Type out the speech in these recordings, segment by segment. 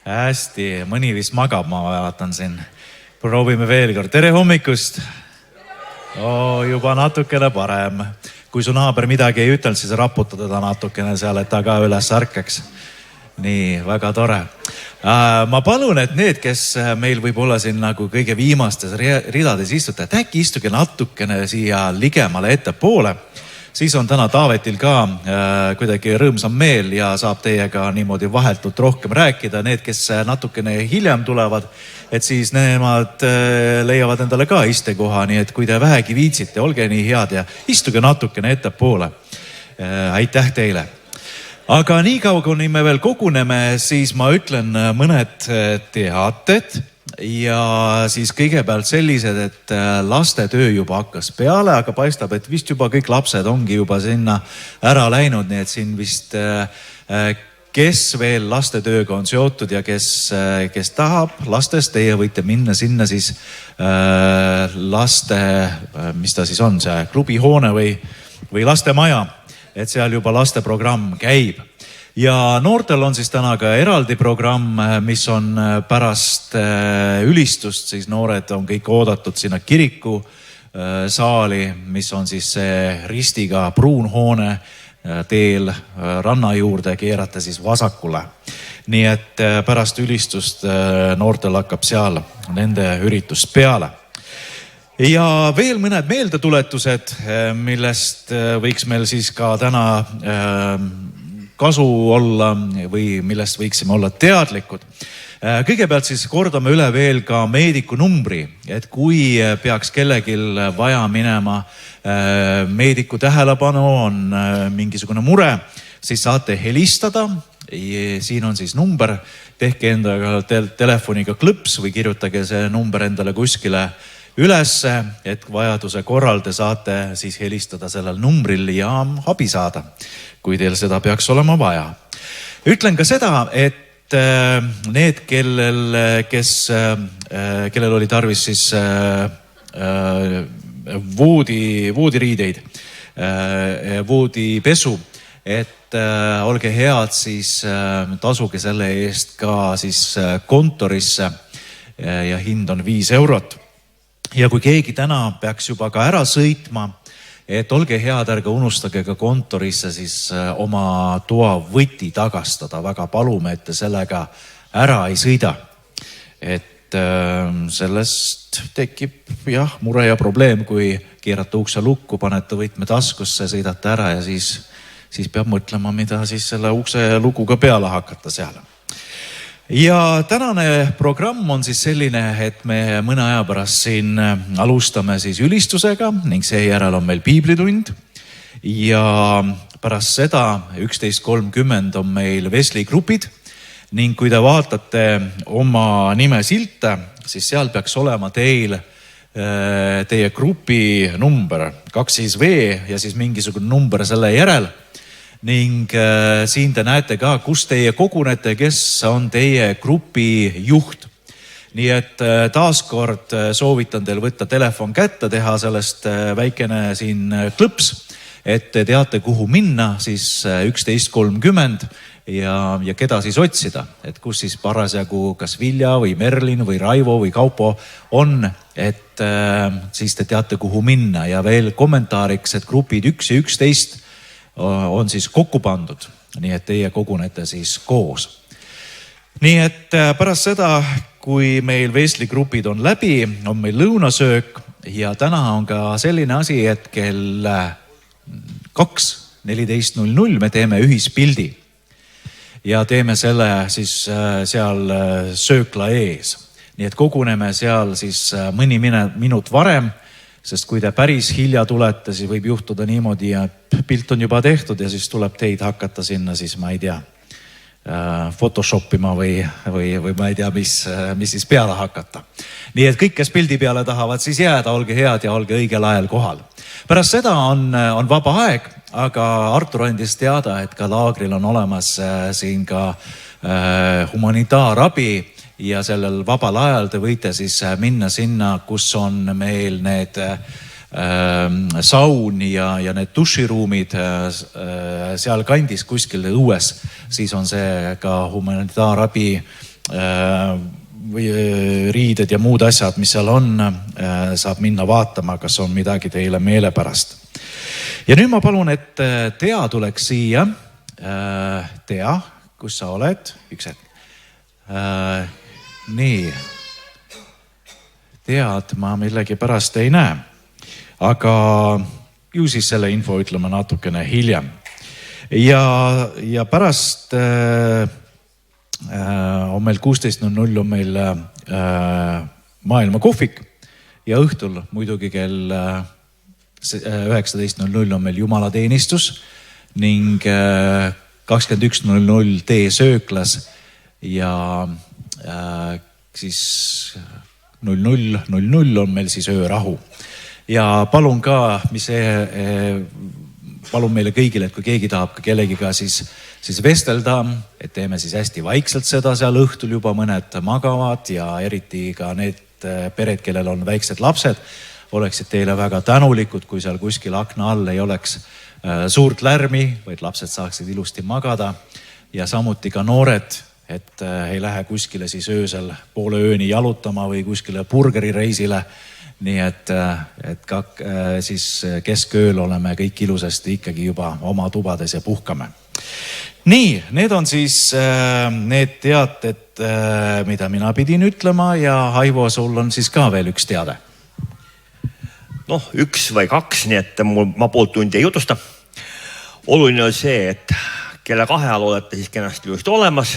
Hästi, mõni vist magab, ma vaatan siin. Proovime veel kord. Tere hommikust! Juba natukene parem. Kui su naaber midagi ei ütelnud, siis raputa teda natukene seal, et ta ka üles ärkaks. Nii, väga tore. Ma palun, et need, kes meil võib olla siin nagu kõige viimastes ridades istuta, et äkki istuge natukene siia ligemale ettepoole. Siis on täna Taavetil ka kuidagi rõõmsam meel ja saab teiega niimoodi vahetult rohkem rääkida. Need, kes natukene hiljem tulevad, et siis nemad leiavad endale ka istekoha, nii et kui te vähegi viitsite, olge nii head ja istuge natukene ettepoole. Aitäh teile! Aga nii kaua, kui me veel koguneme, siis ma ütlen mõned teated ja siis kõigepealt sellised, et lastetöö juba hakkas peale, aga paistab, et vist juba kõik lapsed ongi juba sinna ära läinud, nii et siin vist kes veel lastetööga on seotud ja kes tahab lastest, teie võite minna sinna siis laste, mis ta siis on, see klubihoone või lastemaja. Et seal juba lasteprogramm käib. Ja noortel on siis täna ka eraldi programm, mis on pärast ülistust, siis noored on kõik oodatud sinna kiriku saali, mis on siis see ristiga pruun hoone teel ranna juurde, keerata siis vasakule. Nii et pärast ülistust noortel hakkab seal nende üritust peale. Ja veel mõned meeldetuletused, millest võiks meil siis ka täna kasu olla või millest võiksime olla teadlikud. Kõigepealt siis kordame üle veel ka meediku numbri, et kui peaks kellelgi vaja minema meediku tähelepanu, on mingisugune mure, siis saate helistada. Siin on siis number, tehke endaga telefoniga klõps või kirjutage see number endale kuskile ülesse, et vajaduse korral te saate siis helistada sellel numbril ja abi saada, kui teil seda peaks olema vaja. Ütlen ka seda, et need, kellel oli tarvis siis voodiriideid, voodipesu, et olge head, siis tasuge selle eest ka siis kontorisse ja hind on 5 eurot. Ja kui keegi täna peaks juba ka ära sõitma, et olge head, ärge unustage ka kontorisse siis oma toa võti tagastada. Väga palume, et te sellega ära ei sõida. Et sellest tekib mure ja probleem, kui keerate ukse lukku, panete võtme taskusse, sõidate ära ja siis peab mõtlema, mida siis selle ukse lukuga peale hakata seal. Ja tänane programm on siis selline, et me mõne aja pärast siin alustame siis ülistusega ning seejärel on meil piiblitund. Ja pärast seda 11.30 on meil vestligrupid ning kui te vaatate oma nime silte, siis seal peaks olema teil teie grupi number 25V ja siis mingisugune number selle järel. Ning siin te näete ka, kus teie kogunete, kes on teie grupi juht. Nii et taaskord soovitan teil võtta telefon kätte, teha sellest väikene siin klõps, et te teate, kuhu minna siis 11.30 ja keda siis otsida. Et kus siis parasjagu kas Vilja või Merlin või Raivo või Kaupo on, et siis te teate, kuhu minna. Ja veel kommentaariks, et grupid 1 ja 11 on siis kokku pandud, nii et teie kogunete siis koos. Nii et pärast seda, kui meil vestligrupid on läbi, on meil lõunasöök ja täna on ka selline asi, et kell 2:14 me teeme ühispildi ja teeme selle siis seal söökla ees. Nii et koguneme seal siis mõni minut varem, sest kui te päris hilja tulete, siis võib juhtuda niimoodi, et pilt on juba tehtud ja siis tuleb teid hakata sinna siis, ma ei tea, photoshopima või ma ei tea, mis siis peale hakata. Nii et kõik, kes pildi peale tahavad siis jääda, olge head ja olge õigel ajal kohal. Pärast seda on vaba aeg, aga Artur andis teada, et ka laagril on olemas siin ka humanitaarabi. Ja sellel vabal ajal te võite siis minna sinna, kus on meil need saun ja need duširuumid seal kandis kuskil õues, siis on see ka humanitaarabi või riided ja muud asjad, mis seal on, saab minna vaatama, kas on midagi teile meelepärast. Ja nüüd ma palun, et Tea tuleks siia. Tea, kus sa oled? Üks hetk. Nii. Tead, ma millegi pärast ei näe. Aga ju siis selle info ütleme natukene hiljem. Ja pärast on meil 16.00 on meil maailma kohvik ja õhtul muidugi kell 19.00 on meil jumalateenistus ning 21.00 teesööklas ja siis 00.00 on meil siis öörahu. Ja palun ka, palun meile kõigile, et kui keegi tahab ka kellegiga siis vestelda, et teeme siis hästi vaikselt seda seal õhtul juba mõned magavad ja eriti ka need pered, kellel on väiksed lapsed, oleksid teile väga tänulikud, kui seal kuskil akna all ei oleks suurt lärmi, vaid lapsed saaksid ilusti magada ja samuti ka noored, et ei lähe kuskile siis öösel poole ööni jalutama või kuskile burgerireisile. Nii et ka siis keskööl oleme kõik ilusasti ikkagi juba oma tubades ja puhkame. Nii, need on siis need teated, mida mina pidin ütlema ja Aivo, sul on siis ka veel üks teade. Noh, üks või kaks, nii et ma pool tundi ei jutusta. Oluline on see, et kella 2 ajal olete siis kenasti just olemas.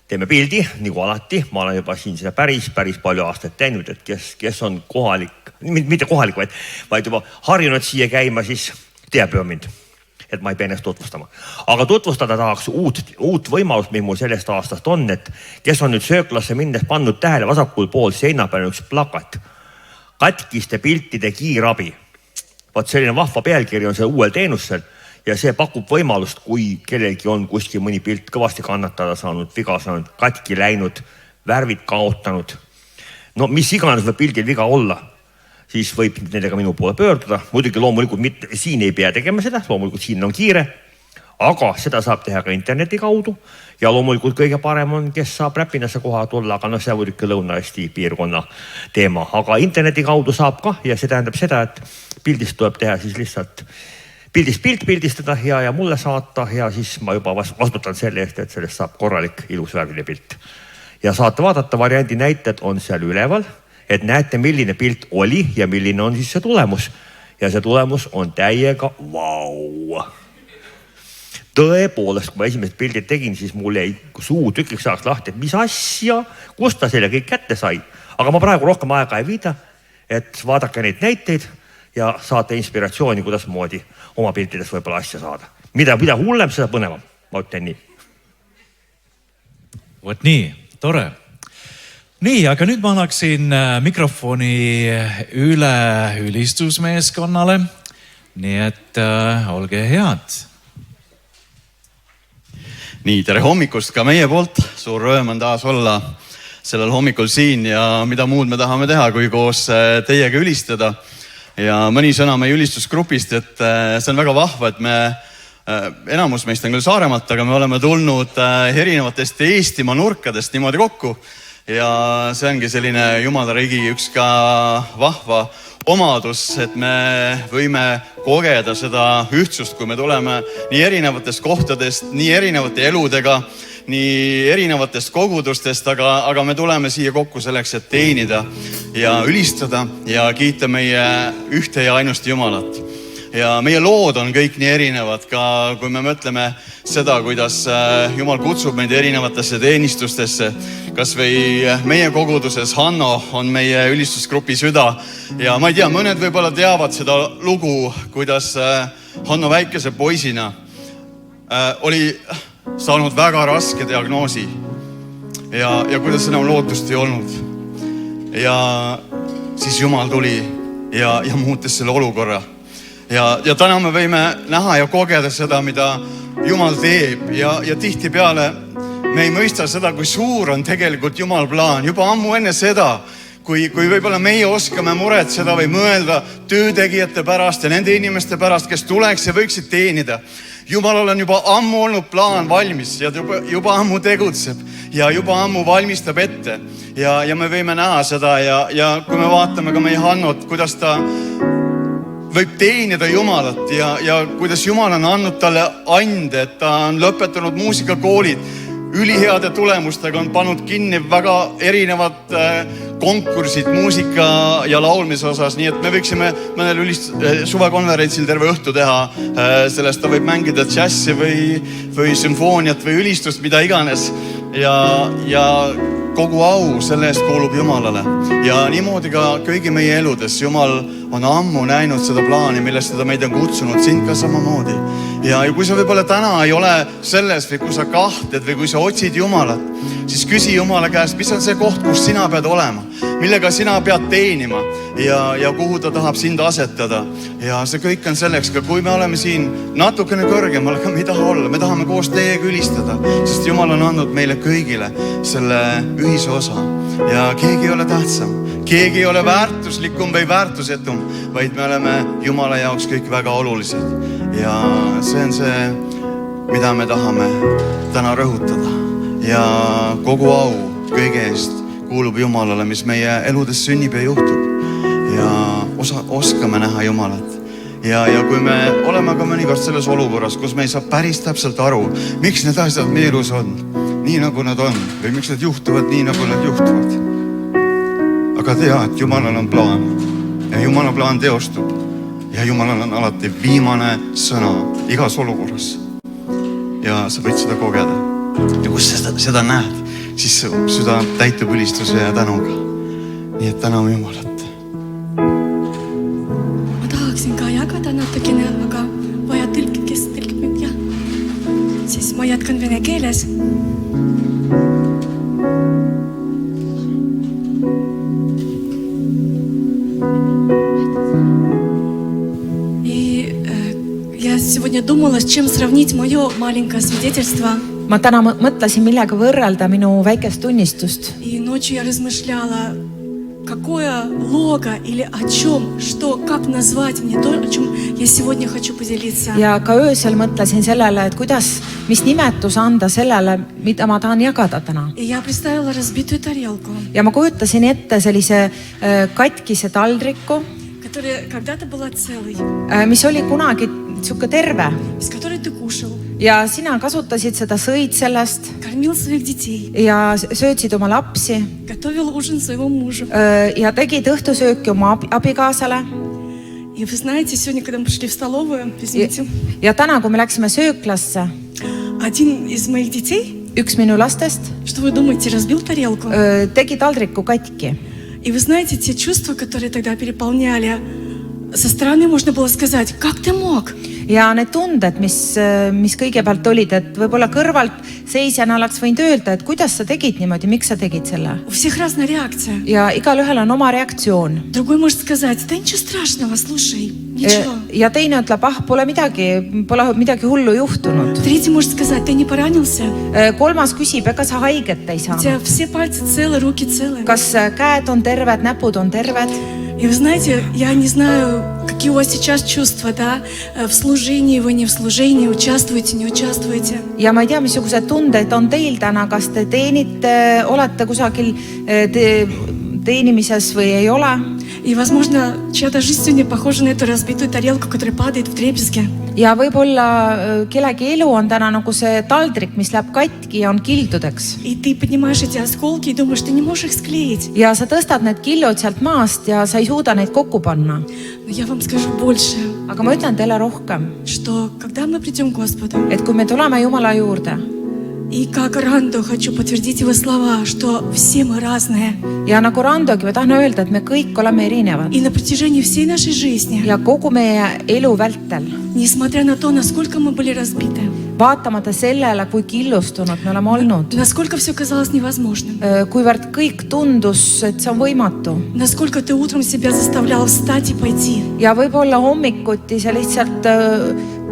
Teeme pildi, nagu alati. Ma olen juba siin seda päris palju aastaid teinud, et kes on kohalik, mitte kohalik, vaid juba harjunud siia käima, siis teab ju mind, et ma ei pea ennast tutvustama. Aga tutvustada tahaks uut võimalust, mis mul sellest aastast on, et kes on nüüd sööklasse minnes pannud tähele vasakul pool seina peal üks plakat. Katkiste piltide kiirabi. Vaat selline vahva pealkiri on see uuel teenusel. Ja see pakub võimalust, kui kellelgi on kuskil mõni pilt kõvasti kannatada saanud, viga saanud, katki läinud, värvid kaotanud. No mis iganes võib pildil viga olla, siis võib nendega minu poole pöörduda. Muidugi loomulikult mitte, siin ei pea tegema seda, loomulikult siin on kiire, aga seda saab teha ka interneti kaudu. Ja loomulikult kõige parem on, kes saab Räpinasse koha tulla, aga see on ikka Lõuna-Eesti piirkonna teema. Aga interneti kaudu saab ka ja see tähendab seda, et pildist tuleb teha siis lihtsalt pildistada ja mulle saata ja siis ma juba vastutan selle eest, et sellest saab korralik ilus värviline pilt. Ja saate vaadata, variandi näited on seal üleval, et näete, milline pilt oli ja milline on siis see tulemus. Ja see tulemus on täiega vau. Tõepoolest, kui ma esimesed pildid tegin, siis mul jäi suu tükiks saaks lahti, et mis asja, kust ta selle kõik kätte sai. Aga ma praegu rohkem aega ei viida, et vaadake neid näiteid ja saate inspiratsiooni, kuidas moodi oma piltides võib-olla asja saada. Mida hullem, seda põnevam. Ma ütlen nii. Võt nii, tore. Nii, aga nüüd ma annaksin mikrofoni üle ülistusmeeskonnale. Nii et olge head. Nii, tere hommikust ka meie poolt. Suur rõõm on taas olla sellel hommikul siin ja mida muud me tahame teha, kui koos teiega ülistada. Ja mõni sõna meie ülistusgrupist, et see on väga vahva, et enamus meist on küll Saaremaalt, aga me oleme tulnud erinevatest Eestimaa nurkadest niimoodi kokku. Ja see ongi selline Jumala riigi üks ka vahva omadus, et me võime kogeda seda ühtsust, kui me tuleme nii erinevatest kohtadest, nii erinevate eludega, nii erinevatest kogudustest, aga me tuleme siia kokku selleks, et teenida ja ülistada ja kiita meie ühte ja ainust Jumalat. Ja meie lood on kõik nii erinevad, ka kui me mõtleme seda, kuidas Jumal kutsub meid erinevatesse teenistustesse. Kas või meie koguduses Hanno on meie ülistusgrupi süda ja ma ei tea, mõned võib-olla teavad seda lugu, kuidas Hanno väikese poisina oli saanud väga raske diagnoosi ja kuidas enam lootust ei olnud. Ja siis Jumal tuli ja muutis selle olukorra. Ja täna me võime näha ja kogeda seda, mida Jumal teeb ja tihtipeale me ei mõista seda, kui suur on tegelikult Jumal plaan. Juba ammu enne seda, kui võib-olla meie oskame muretseda või mõelda töötegijate pärast ja nende inimeste pärast, kes tuleks ja võiksid teenida. Jumalal on juba ammu olnud plaan valmis ja juba ammu tegutseb ja juba ammu valmistab ette. Ja me võime näha seda ja kui me vaatame ka meie Hannot, kuidas ta võib teenida Jumalat ja kuidas Jumal on andnud talle ande, et ta on lõpetanud muusikakoolid, üliheade tulemustega on pannud kinni väga erinevad konkursid muusika ja laulmise osas, nii et me võiksime mõnel suvekonverentsil terve õhtu teha sellest, ta võib mängida džässi või sümfooniat või ülistust, mida iganes ja kogu au selle eest kuulub Jumalale ja niimoodi ka kõigi meie eludes. Jumal on ammu näinud seda plaani, millest ta meid on kutsunud, sind ka samamoodi. Ja kui sa võib-olla täna ei ole selles või kui sa kahtled või kui sa otsid Jumalat, siis küsi Jumala käest, mis on see koht, kus sina pead olema, millega sina pead teenima ja kuhu ta tahab sind asetada. Ja see kõik on selleks, ka kui me oleme siin natukene kõrgemal, aga me ei taha olla, me tahame koos teiega ülistada, sest Jumal on andnud meile kõigile selle ühise osa ja keegi ei ole tähtsam. Keegi ei ole väärtuslikum või väärtusetum, vaid me oleme Jumala jaoks kõik väga olulised. Ja see on see, mida me tahame täna rõhutada. Ja kogu au kõige eest kuulub Jumalale, mis meie eludes sünnib ja juhtub. Ja oskame näha Jumalat. Ja kui me oleme ka mõnikord selles olukorras, kus me ei saa päris täpselt aru, miks need asjad meie elus on, nii nagu nad on, või miks nad juhtuvad nii, nagu nad juhtuvad. Aga tea, et Jumalal on plaan ja Jumala plaan teostub ja Jumalal on alati viimane sõna igas olukorras. Ja sa võid seda kogeda. Ja kus seda näed, siis süda täitub ülistuse ja tänuga. Nii et täname Jumalat. Ma tahaksin ka jagada natukene, aga vaja tõlkid, kes tõlkib mind ja siis ma jätkan vene keeles. Я сегодня думала, с чем сравнить мое маленькое свидетельство. Ma täna mõtlesin, millega võrrelda minu väikest tunnistust. И ночью я размышляла, какое лого или о чем, что, как назвать мне то, о чем я сегодня хочу поделиться. Ja ka öösel mõtlesin sellele, et kuidas, mis nimetus anda sellele, mida ma tahan jagada täna. И я представила разбитую тарелку, Ja ma kujutasin ette sellise katkise taldriku, которая когда-то была целой, mis oli kunagi siuke terve. из которой ты кушал, Ja sina kasutasid seda, sõid sellest кормил своих детей, ja söötsid oma lapsi готовил ужин своего мужа. ja tegid õhtusööki oma abikaasale. И вы знаете, сегодня, когда мы пришли в столовую, извините, Ja täna, kui me läksime sööklasse, один из моих детей, üks minu lastest что вы думаете, разбил тарелку. tegi taldriku katki. И вы знаете, те чувства, которые тогда переполняли, со стороны можно было сказать, как ты мог? Ja need tunded, mis kõigepealt olid, et võib-olla kõrvalt seisjana oleks võinud öelda, et kuidas sa tegid niimoodi, miks sa tegid selle. У всех разная реакция. Ja igal ühel on oma reaktsioon. Другой может сказать, да ничего страшного, слушай, ничего. Ja teine ütleb, pole midagi hullu juhtunud. Третий может сказать, ты не поранился? Kolmas küsib, ega sa haiget ei У saanud. тебя все пальцы целы, руки целы. Kas käed on terved, näpud on terved? И вы знаете, я не знаю, какие у вас сейчас чувства, да, в служении, вы не в служении, участвуете, не участвуете. Ja ma ei tea, missugused tunded on teil täna, kas te teenite, olete kusagil teenimises või ei ole. И, возможно, чья-то жизнь сегодня похожа на эту разбитую тарелку, которая падает в дребезги. Ja võib-olla kellegi elu on täna nagu see taldrik, mis läheb katki ja on kildudeks. И ты поднимаешь эти осколки и думаешь, ты не можешь их склеить. Ja sa tõstad need killud sealt maast ja sa ei suuda neid kokku panna. Но я вам скажу больше, Aga ma ütlen teile rohkem, что когда мы придем к Господу, et kui me tuleme Jumala juurde и как Рандо хочу подтвердить его слова, что все мы разные. ja nagu Randogi, ma tahan öelda, et me kõik oleme erinevad И на протяжении всей нашей жизни, ja kogu meie elu vältel, несмотря на то, насколько мы были разбиты, vaatamata sellele, kui killustunud me oleme olnud, насколько все казалось невозможным, kuivõrd kõik tundus, et see on võimatu насколько ты утром себя заставлял встать и пойти. ja võib-olla hommikuti sa lihtsalt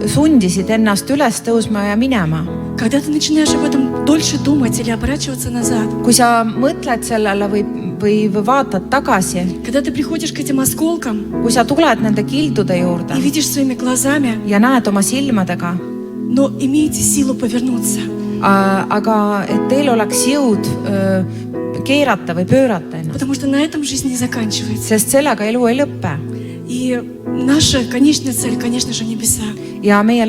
sundisid ennast üles tõusma ja minema. Когда ты начинаешь об этом дольше думать или оборачиваться назад, Kui sa mõtled sellele või vaatad tagasi, когда ты приходишь к этим осколкам kui sa tuled nende kildude и juurde видишь своими глазами, ja näed oma silmadega, но имейте силу повернуться. aga et teil oleks jõud keerata või pöörata ennast, Потому что на этом жизнь не заканчивается. sest sellega elu ei lõpe. И наша конечная цель, конечно же, небеса. Ja meie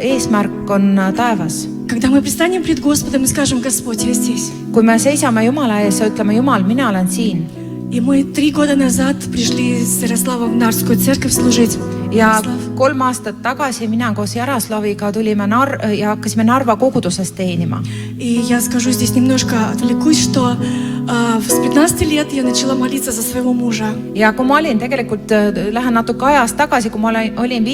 eesmärk on taevas. Когда мы предстанем пред Господом и скажем: Господь, я здесь. Kui me seisame Jumala ees ja ütleme, Jumal, mina olen siin. И мы 3 года назад пришли с Ярославом в Нарвскую церковь служить. Ja Ярослав. 3 aastat tagasi mina koos Jaroslaviga tulime ja hakkasime Narva koguduses teenima. И я скажу здесь немножко, отвлекусь, что с 15 лет я начала молиться за своего мужа. Ja kui ma olin tegelikult, lähen natuke ajas tagasi, kui ma olin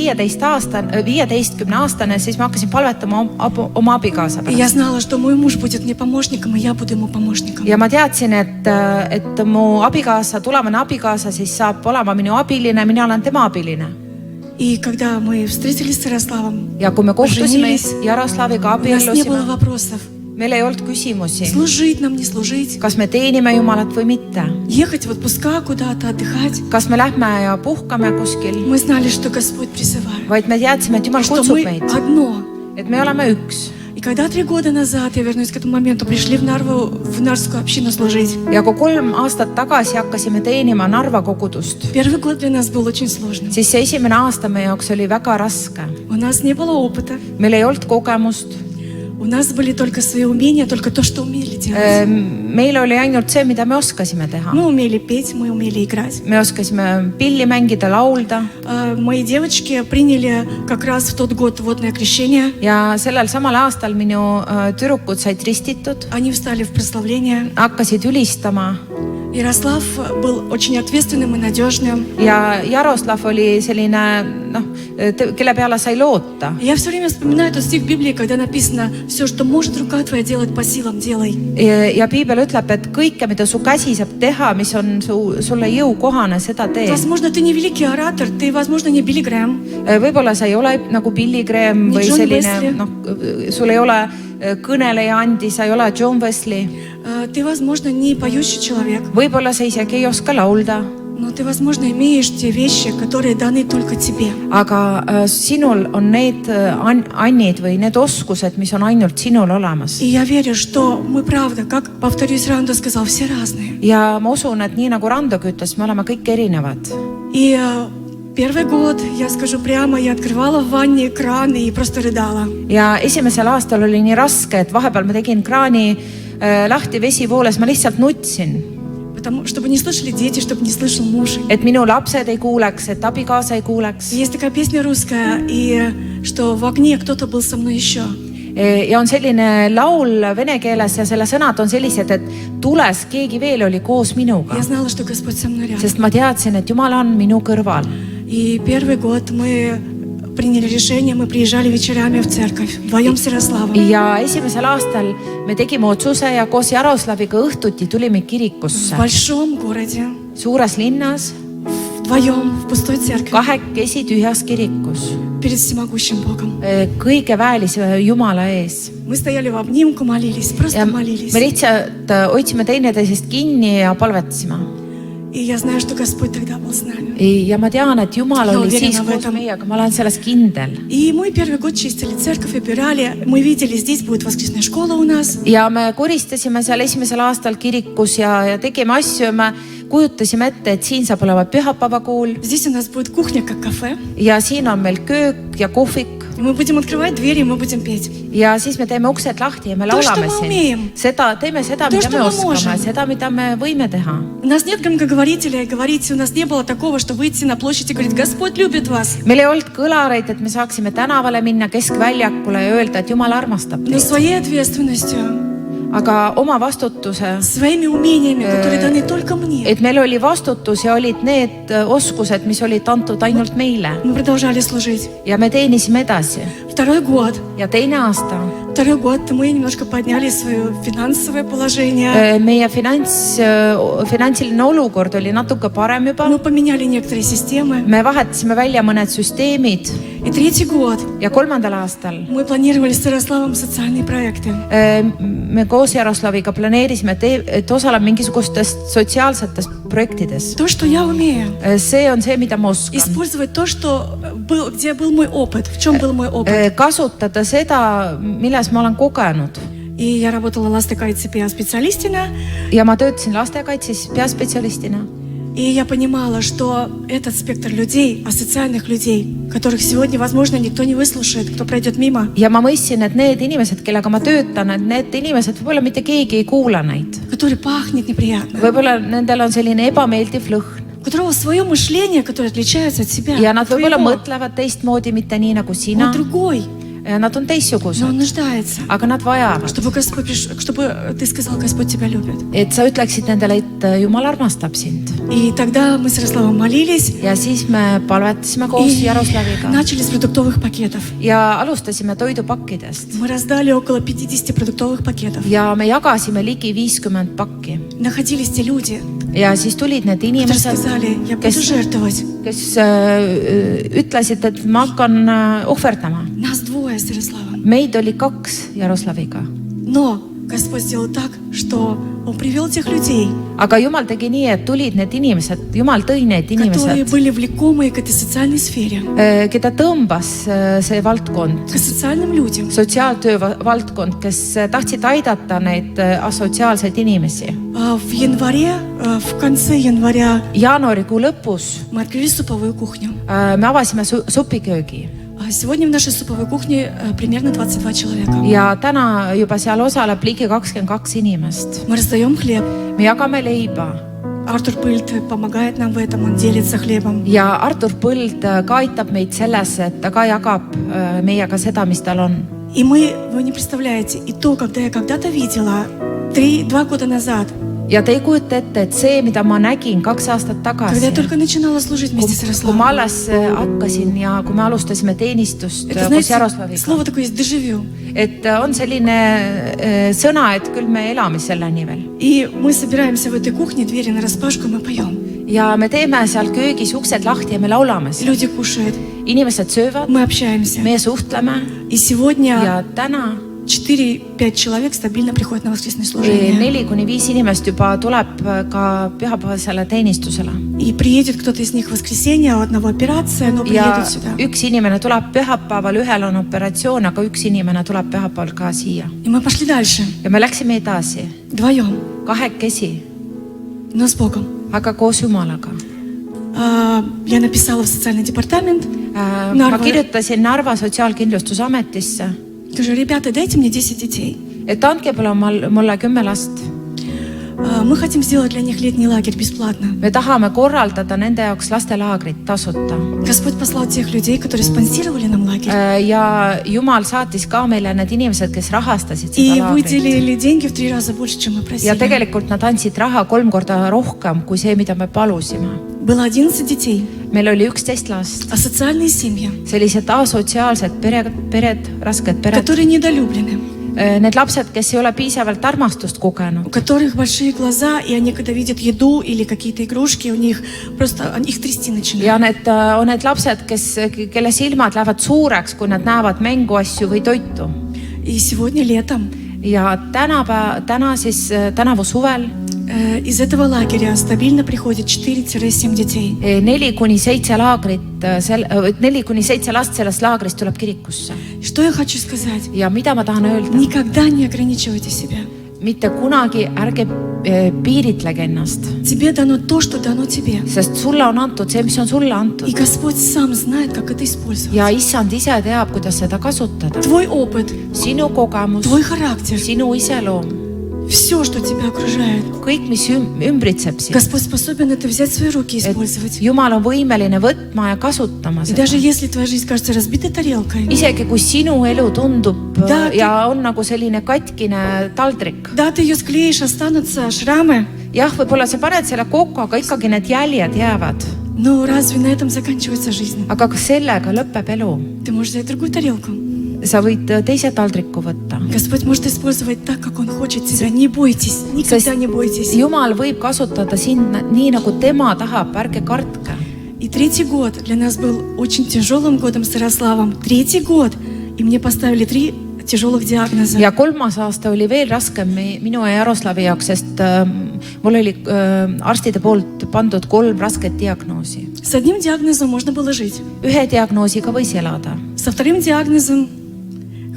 15-aastane, siis ma hakkasin palvetama oma abikaasa И я pärast. знала, что мой муж будет мне помощником, и я буду ему помощником. Ja ma teadsin, et mu abikaasa, tulevane abikaasa siis saab olema minu abiline, mina olen tema abiline. И когда мы встретились с Ярославом, Ja kui me kohtusime поженились, Jaroslaviga, у нас не было abiellusime, вопросов. meil ei olnud küsimusi, Служить нам, не служить. kas me teenime Jumalat või mitte. Ехать в отпуска куда-то, отдыхать. Kas me lähme ja puhkame kuskil, Мы знали, что Господь призывает. vaid me teadsime, et Jumal Что kutsub мы meid, одно. et me oleme üks. И когда 3 года назад, я вернусь к этому моменту, пришли в Нарвскую общину служить. Ja kui 3 aastat tagasi hakkasime teenima Narva kogudust, Первый год для нас был очень сложным. siis see esimene aasta meie jaoks oli väga raske. У нас не было опыта. Meil ei olnud kogemust. У нас были только свои умения, только то, что умели делать. Meil oli ainult see, mida me oskasime teha. Мы умели петь, мы умели играть. Me oskasime pilli mängida, laulda Мои девочки приняли как раз в тот год водное крещение. ja sellel samal aastal minu tüdrukud said ristitud, Они встали в прославление. hakkasid ülistama Ярослав был очень ответственным и надежным. ja Jaroslav oli selline, kelle peale sai loota. Я все время вспоминаю тот стих в Библии, когда написано: все, что может рука твоя делать, по силам делай. Ja piibel ütleb, et kõike, mida su käsi saab teha, mis on sulle jõukohane, seda tee. Возможно, ты не великий оратор, ты, возможно, не Билли Грэм. Võib-olla sa ei ole nagu Billy Graham või John selline, Wesley. sul ei ole kõneleja andi, sa ei ole John Wesley. Ты, возможно, не поющий человек, Võib-olla sa isegi ei oska laulda, но ты, возможно, имеешь те вещи, которые даны только тебе. aga sinul on need annid või need oskused, mis on ainult sinul olemas. И я верю, что мы правда, как, повторюсь, Рандо сказал, все разные. Ja ma usun, et nii nagu Randogi ütles, me oleme kõik erinevad. И первый год, я скажу прямо, я открывала в ванне краны и просто рыдала. Ja esimesel aastal oli nii raske, et vahepeal ma tegin kraani lahti, vesi vooles, ma lihtsalt nutsin, Потому, чтобы не слышали дети, чтобы не слышал муж. et minu lapsed ei kuuleks, et abikaasa ei kuuleks. Есть такая песня русская, и что в окне кто-то был со мной еще. Ja on selline laul vene keeles ja selle sõnad on sellised, et tules keegi veel oli koos minuga, Я знала, что Господь со мной рядом. sest ma teadsin, et Jumal on minu kõrval. И первый год мы приняли решение, мы приезжали вечерами в церковь вдвоем с Ярославом. Ja esimesel aastal me tegime otsuse ja koos Jaroslaviga õhtuti tulime kirikusse В большом городе, suures linnas, вдвоем в пустой церкви, kahekesi tühjas kirikus, перед всемогущим Богом. kõige väelise Jumala ees. Мы стояли в обнимку, молились, просто Ja молились. me lihtsalt hoidsime teineteisest kinni ja palvetasime. И я знаю, что Господь тогда был с нами. Ja ma tean, et Jumal Ja oli uverena siis в koos этом. meiega, ma olen selles kindel. И мы первый год чистили церковь, убирали. Мы видели, здесь будет воскресная школа у нас. Ja me koristasime seal esimesel aastal kirikus ja tegime asju ja me kujutasime ette, et siin saab olema pühapäevakool Здесь у нас будет кухня, как кафе. ja siin on meil köök ja kohvik И мы будем открывать двери, и мы будем петь. ja siis me teeme uksed lahti ja me To, laulame что мы siin. умеем. Teeme seda, To, mida что me мы oskame, можем. seda, mida me võime teha. У нас нет громкоговорителя и говорить, у нас не было такого, что выйти на площадь и говорить: Господь любит вас. Meil ei olnud kõlareid, et me saaksime tänavale minna keskväljakule ja öelda, et Jumal armastab Но teid. своей ответственностью, Aga oma vastutuse, своими умениями, которые даны только мне, et meil oli vastutus ja olid need oskused, mis olid antud ainult meile мы продолжали служить. ja me teenisime edasi. Второй год. Ja teine aasta Второй год мы немножко подняли свое финансовое положение. meie finantsiline olukord oli natuke parem juba. Мы поменяли некоторые системы. Me vahetasime välja mõned süsteemid И третий год ja 3. aastal мы планировали с Ярославом социальные проекты. me koos Jaroslaviga planeerisime, et osaleme mingisugustest sotsiaalsetest projektidest. То, что я умею. See on see, mida ma oskan. Использовать то, что был, где был мой опыт. В чем был мой опыт? Kasutada seda, milles ma olen kogenud. И я работала ластекайцепиа-специалистина. Ja ma töötasin lastekaitses peaspetsialistina. И я понимала, что этот спектр людей, асоциальных людей, которых сегодня, возможно, никто не выслушает, кто пройдет мимо. Ja ma mõistsin, et need inimesed, kellega ma töötan, et need inimesed, võib-olla mitte keegi ei kuula neid. Который пахнет неприятно. Võib-olla nendel on selline ebameeldiv lõhn. У которого свое мышление, которое отличается от себя. Ja nad võib-olla Твоего. mõtlevad teistmoodi, mitte nii nagu sina. Он другой, Nad on но он teistsugused, нуждается. aga nad vajavad, Чтобы ты сказал, Господь тебя любит. et sa ütleksid nendele, et Jumal armastab sind. И тогда мы с Ярославом молились Ja siis me palvetasime koos и Jaroslaviga начали с продуктовых пакетов. ja alustasime toidupakkidest. Мы раздали около 50 продуктовых пакетов. Ja me jagasime ligi 50 pakki. Находились те люди, Ja siis tulid need которые inimesed, сказали, я буду kes, жертвовать. kes ütlesid, et ma hakkan ohverdama. Нас двое с Ярославом. Meid oli 2 Jaroslaviga. Но Господь сделал так, что Он привел тех людей, Aga Jumal tegi nii, et tulid need inimesed, Jumal tõi need которые inimesed, были влекомы к этой социальной сфере, keda tõmbas see valdkond, к социальным людям. sotsiaaltöö valdkond, kes tahtsid aidata neid asotsiaalseid inimesi. В январе, в конце января Jaanuarikuu lõpus мы открыли суповую кухню. me avasime supiköögi Сегодня в нашей суповой кухне примерно 22 человека. ja täna juba seal osaleb ligi 22 inimest. Мы раздаем хлеб. Me jagame leiba Артур Пыльт помогает нам в этом, он делится хлебом. ja Artur Põld ka aitab meid selles, et ta ka jagab meiega seda, mis tal on. И вы не представляете, и то, когда я когда-то видела 2 года назад, Ja te ei kujuta ette, et see, mida ma nägin 2 aastat когда я tagasi, только начинала служить вместе с kui ma Ярославом. alles hakkasin ja kui me alustasime teenistust Это, koos знаете, Jaroslaviga, слово такое есть дежавю. et on selline sõna, et küll me elame selleni veel. И мы собираемся в этой кухне, двери нараспашку, мы поем. Ja me teeme seal köögis uksed lahti ja me laulame seal. Люди кушают, Inimesed söövad, мы общаемся. meie suhtleme И сегодня ja täna 4-5 человек стабильно приходят на воскресное служение. 4-5 inimest juba tuleb ka pühapäevasele teenistusele. И приедет кто-то из них в воскресенье, у одного операция, но Ja приедут сюда. üks inimene tuleb pühapäeval, ühel on operatsioon, aga üks inimene tuleb pühapäeval ka siia. И мы пошли дальше, Ja me läksime edasi, вдвоем, 2 но с Богом. aga koos Jumalaga. Я написала в социальный департамент. Ma Narva. kirjutasin Narva Sotsiaalkindlustusametisse, Скажу, ребята, дайте мне 10 детей. et andke palun mulle 10 last. Мы хотим сделать для них летний лагерь бесплатно. Me tahame korraldada nende jaoks lastelaagrit tasuta. Господь послал тех людей, которые спонсировали нам лагерь. Ja Jumal saatis ka meile need inimesed, kes rahastasid seda И laagrit. выделили деньги в 3 раза больше, чем мы Ja просили. tegelikult nad andsid raha 3 korda rohkem kui see, mida me palusime. Было 11 детей, Meil oli 11 last, асоциальные семьи, sellised asotsiaalsed pered, rasked pered. которые недолюблены, Need lapsed, kes ei ole piisavalt armastust у kogenud которых большие глаза, и они, когда видят еду или какие-то игрушки, у них просто их трясти начинает. ja need on need lapsed, kelle silmad lähevad suureks, kui nad näevad mänguasju või toitu. И сегодня летом Ja täna siis tänavu suvel из этого лагеря стабильно приходит 4-7 детей. 4-7 laagrit, 4-7 last sellest laagrist tuleb kirikusse. Что я хочу сказать? Ja mida ma tahan öelda? Никогда не ограничивайте себя. Mitte kunagi ärge piiritlege ennast, Тебе дано то, что дано тебе. sest sulle on antud see, mis on sulle И antud. Господь сам знает, как это использовать. Ja issand ise teab, kuidas seda kasutada. Твой опыт, Sinu kogemus, твой характер, sinu iseloom, все, что тебя окружает. kõik, mis ümbritseb sind. Господь способен это взять в свои руки и Et использовать. Jumal on võimeline võtma ja kasutama И даже seda. если твоя жизнь кажется разбитой тарелкой, Isegi kui sinu elu tundub Da, ja on nagu selline katkine taldrik. да, ты ее склеишь, останутся шрамы, Jah, võib-olla sa paned selle kokku, aga ikkagi need jäljed jäävad. но разве на этом заканчивается жизнь? Aga kas sellega lõpeb elu? Ты можешь взять другую тарелку. Sa võid teise taldriku võtta. Господь может использовать так, как Он хочет тебя. Не бойтесь, никогда не бойтесь. Jumal võib kasutada sind nii, nagu tema tahab, ärge kartke. И третий год для нас был очень тяжелым годом с Ярославом. Третий год. И мне поставили 3 тяжелых диагноза. ja 3. aasta oli veel raskem minu ja Jaroslavi jaoks, sest mul oli arstide poolt pandud 3 rasket diagnoosi. С одним диагнозом можно было жить. Ühe diagnoosiga võis elada. Со вторым диагнозом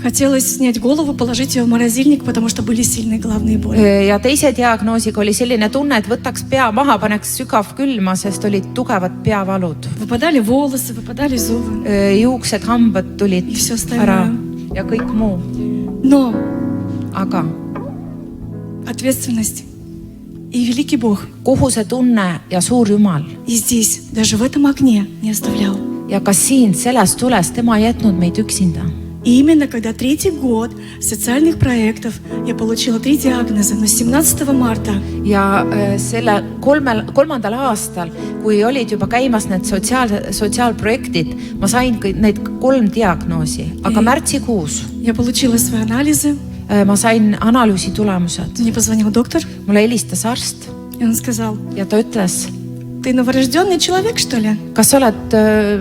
хотелось снять голову, положить ее в морозильник, потому что были сильные головные боли. Ja teise diagnoosiga oli selline tunne, et võtaks pea maha, paneks sügav külma, sest olid tugevad peavalud. Выпадали волосы, выпадали зубы. Juuksed, hambad tulid И все ära остальное. ja kõik muu. Но Aga ответственность и великий Бог kohuse tunne ja suur Jumal и здесь, даже в этом огне, не оставлял. ja ka siin selles tules tema ei jätnud meid üksinda. И именно когда третий год социальных проектов я получила 3 диагноза, но 17 марта Ja selle 3. aastal, kui olid juba käimas need sotsiaalprojektid, ma sain need 3 diagnoosi, aga märtsikuus я получила свои анализы. ma sain analüüsi tulemused. Мне позвонил доктор, Mulle helistas arst и он сказал: ja ta ütles, ты новорожденный человек, что ли? kas sa oled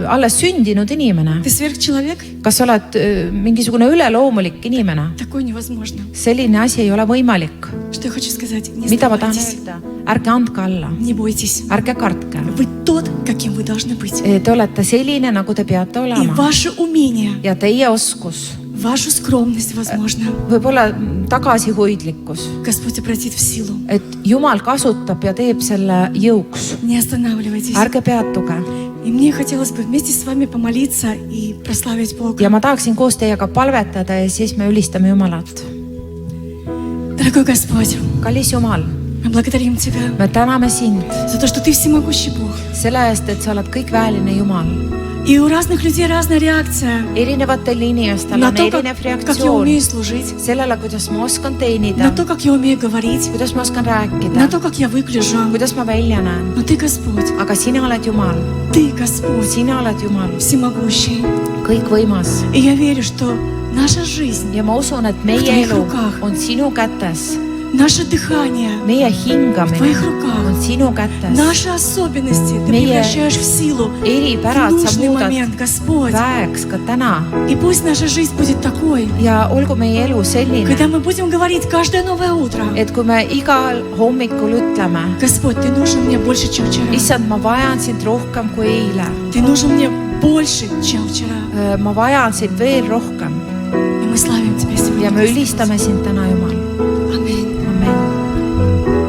alles sündinud inimene, Ты сверхчеловек? kas sa oled mingisugune üleloomulik inimene. Такое невозможно. Selline asi ei ole võimalik. Что я хочу сказать? Не Mida ma tahan сдавайтесь, öelda? Ärge andke alla, не бойтесь. ärge kartke. Вы тот, каким вы должны быть. Te olete selline, nagu te peate И olema ваше умение, ja teie oskus, вашу скромность, возможно, võib-olla tagasihoidlikkus, Господь обратит в силу. et Jumal kasutab ja teeb selle jõuks. Не останавливайтесь. Ärge peatuge. И мне хотелось бы вместе с вами помолиться и прославить Бога. Ja ma tahaksin koos teiega palvetada ja siis me ülistame Jumalat. Дорогой Господь, Kallis Jumal, мы благодарим Тебя me täname sind за то, что Ты всемогущий Бог. selle eest, et sa oled kõikväeline Jumal. И у разных людей разная реакция Erinevatel inimestel на on то, erinev как я reaktsioon умею служить, sellele, kuidas ma oskan на teenida, то, как я умею говорить, kuidas ma oskan на rääkida, то, как я выгляжу. kuidas ma välja näen. Но Ты, Господь, Aga sina oled Jumal, Ты, Господь, sina oled Jumal, всемогущий. kõikvõimas. И я верю, что наша жизнь, Ja ma usun, et meie Твоих elu rukah. on sinu kätes, наше дыхание meie в hingamine Твоих руках, on sinu kätes. наши особенности Ты Meie превращаешь в силу в Eripärad sa нужный muudad момент, Господь. väeks ka täna И пусть наша жизнь будет такой, ja olgu meie elu selline, когда мы будем говорить каждое новое утро: et kui me igal hommikul ütleme, Господь, Ты нужен мне больше, чем вчера. issand, ma vajan sind rohkem kui eile, Ты нужен мне больше, чем вчера. ma vajan sind veel rohkem И мы славим Тебя сегодня. ja me Господь. ülistame sind täna, Jumal. Аминь. Amen.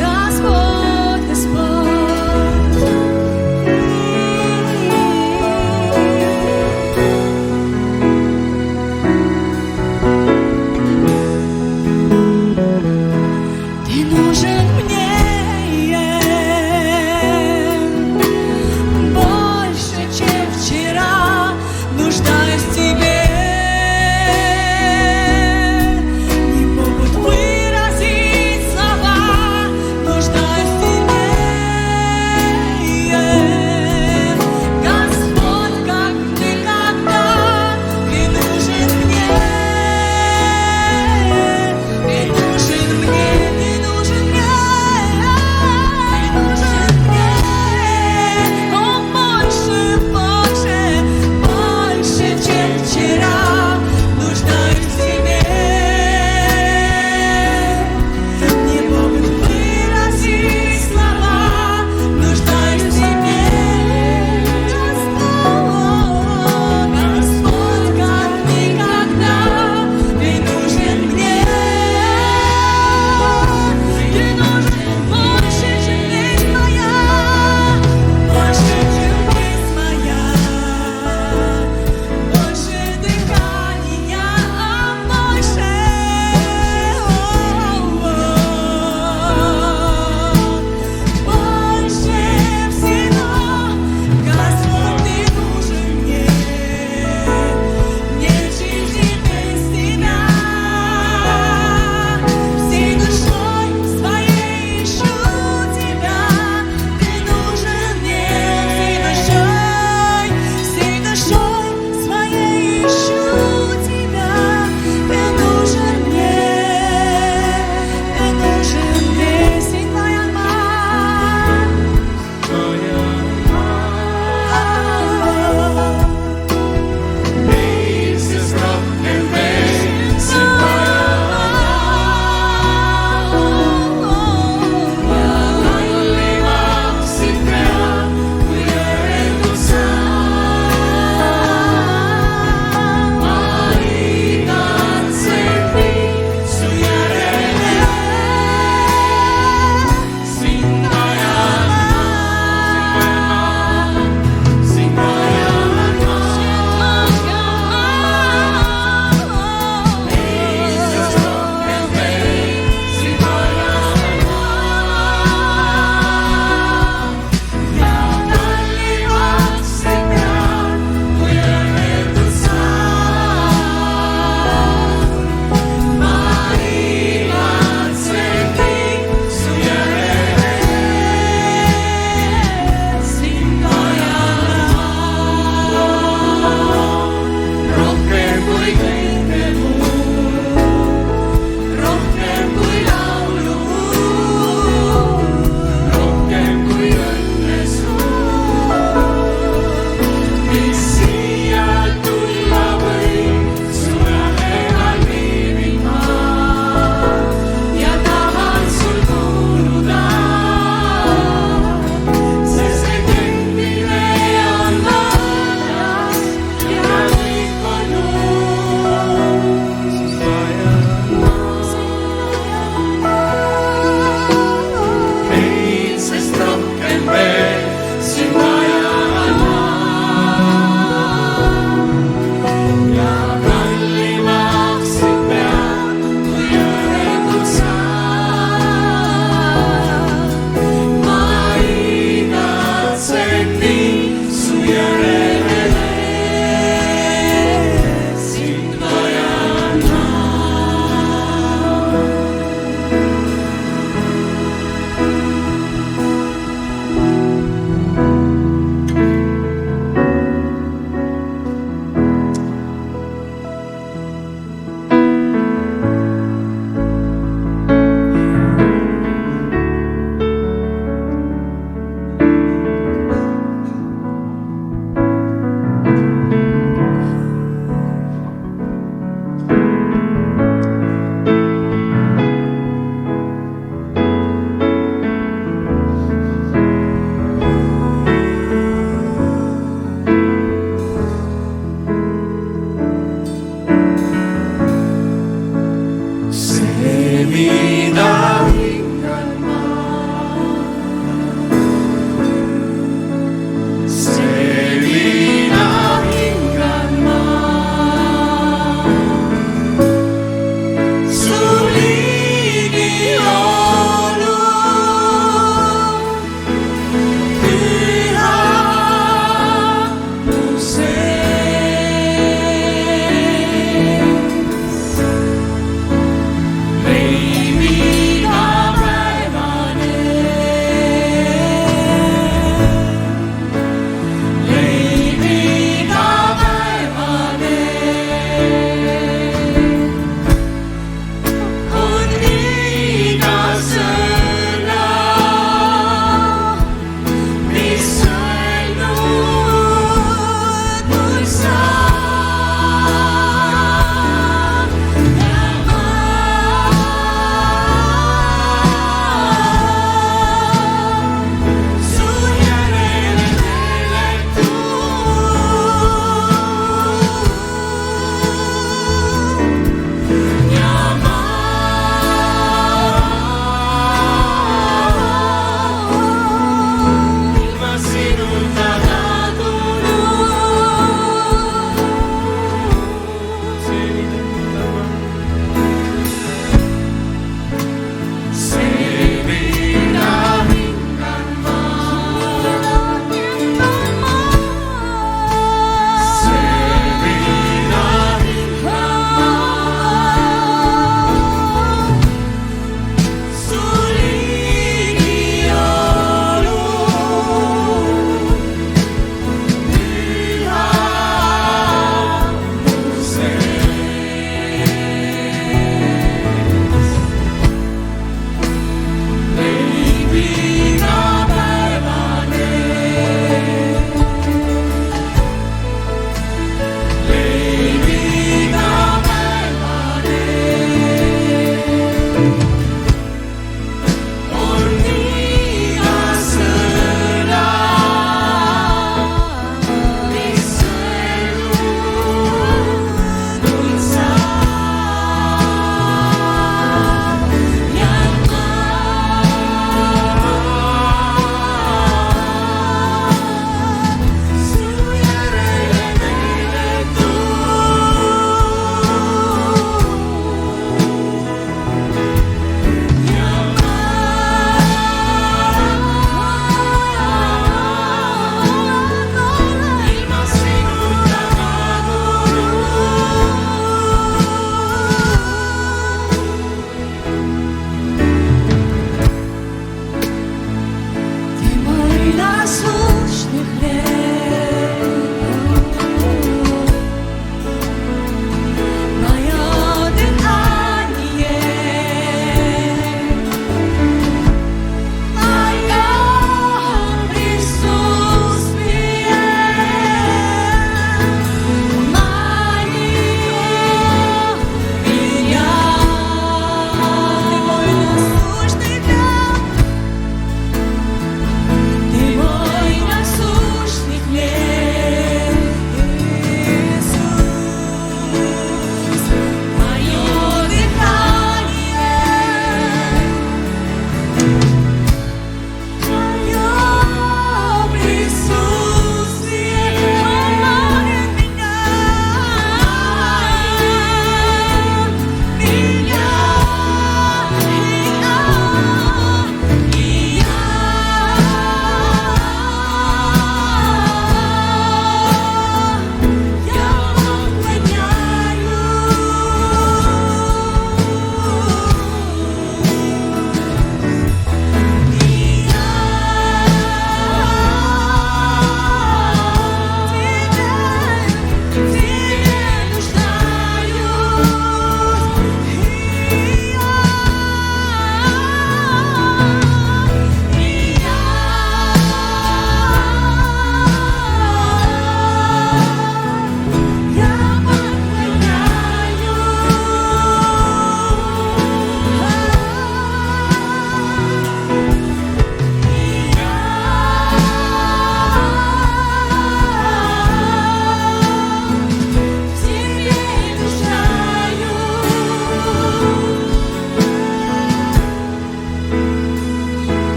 Господь, Господь. Ты нужен мне больше, чем вчера. Нуждаюсь в Тебе. Не могут выразить слова. Нуждаюсь в Тебе. Господь, как никогда, Ты нужен мне. Ты нужен мне, Ты нужен мне, Ты нужен мне. О, больше, больше, больше, чем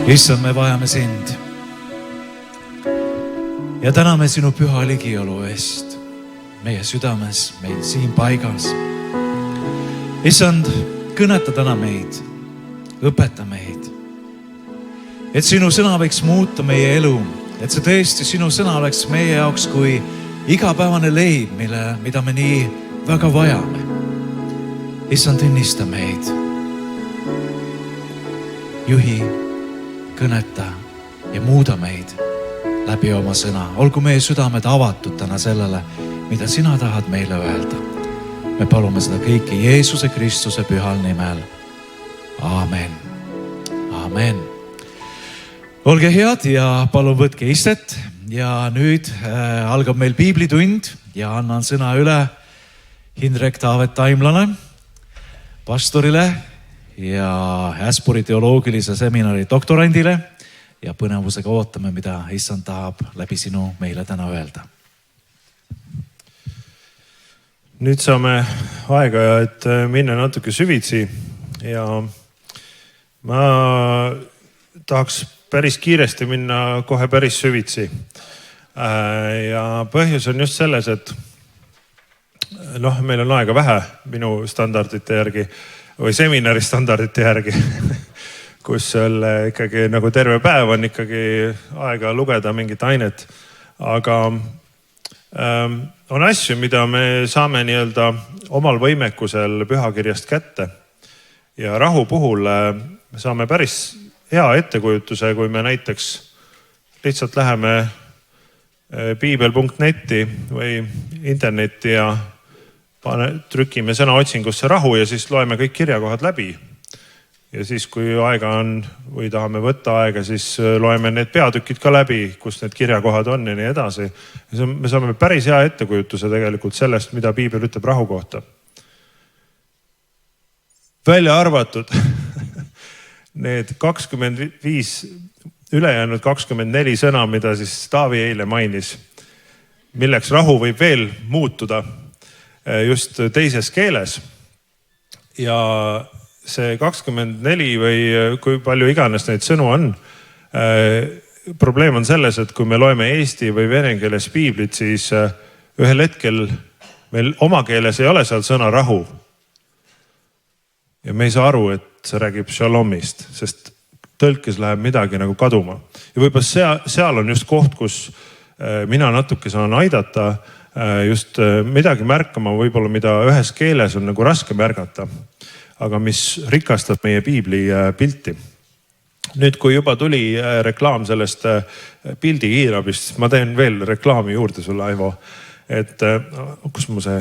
issand, me vajame sind. Ja täname sinu püha ligiolu eest meie südames, meil siin paigas. issand, kõneta täna meid, õpeta meid, et sinu sõna võiks muuta meie elu, et see tõesti sinu sõna oleks meie jaoks kui igapäevane leib, mida me nii väga vajame. issand, õnnista meid. Juhi, kõneta ja muuda meid läbi oma sõna. Olgu meie südamed avatud täna sellele, mida sina tahad meile öelda. Me palume seda kõike Jeesuse Kristuse pühal nimel. Aamen. Aamen. Olge head ja palun võtke istet. Ja nüüd algab meil piiblitund ja annan sõna üle Hindrek Taavet Taimlane, pastorile ja Äspuri teoloogilise seminari doktorandile ja põnevusega ootame, mida issand tahab läbi sinu meile täna öelda. Nüüd saame aega, et minna natuke süvitsi ja ma tahaks päris kiiresti minna kohe päris süvitsi. Ja põhjus on just selles, et meil on aega vähe minu standardite järgi või seminari standardite järgi, kus ikkagi nagu terve päev on ikkagi aega lugeda mingit ainet. Aga on asju, mida me saame nii-öelda omal võimekusel pühakirjast kätte. Ja rahu puhul me saame päris hea ettekujutuse, kui me näiteks lihtsalt läheme piibel.netti või internetti ja trükime sõnaotsingusse rahu ja siis loeme kõik kirjakohad läbi. Ja siis, kui aega on või tahame võtta aega, siis loeme need peatükid ka läbi, kus need kirjakohad on ja nii edasi. Me saame päris hea ettekujutuse tegelikult sellest, mida piibel ütleb rahu kohta. Välja arvatud need 25, ülejäänud 24 sõna, mida siis Taavi eile mainis, milleks rahu võib veel muutuda just teises keeles. Ja see 24 või kui palju iganes neid sõnu on, probleem on selles, et kui me loeme eesti või vene keeles piiblit, siis ühel hetkel meil oma keeles ei ole seal sõna rahu. Ja me ei saa aru, et see räägib shalomist, sest tõlkes läheb midagi nagu kaduma. Ja võib-olla seal on just koht, kus mina natuke saan aidata just midagi märkama, võib-olla mida ühes keeles on nagu raske märgata, aga mis rikastab meie piibli pilti. Nüüd, kui juba tuli reklaam sellest pildi kiirabist, ma teen veel reklaami juurde sulle, Aivo. Et kus mu see...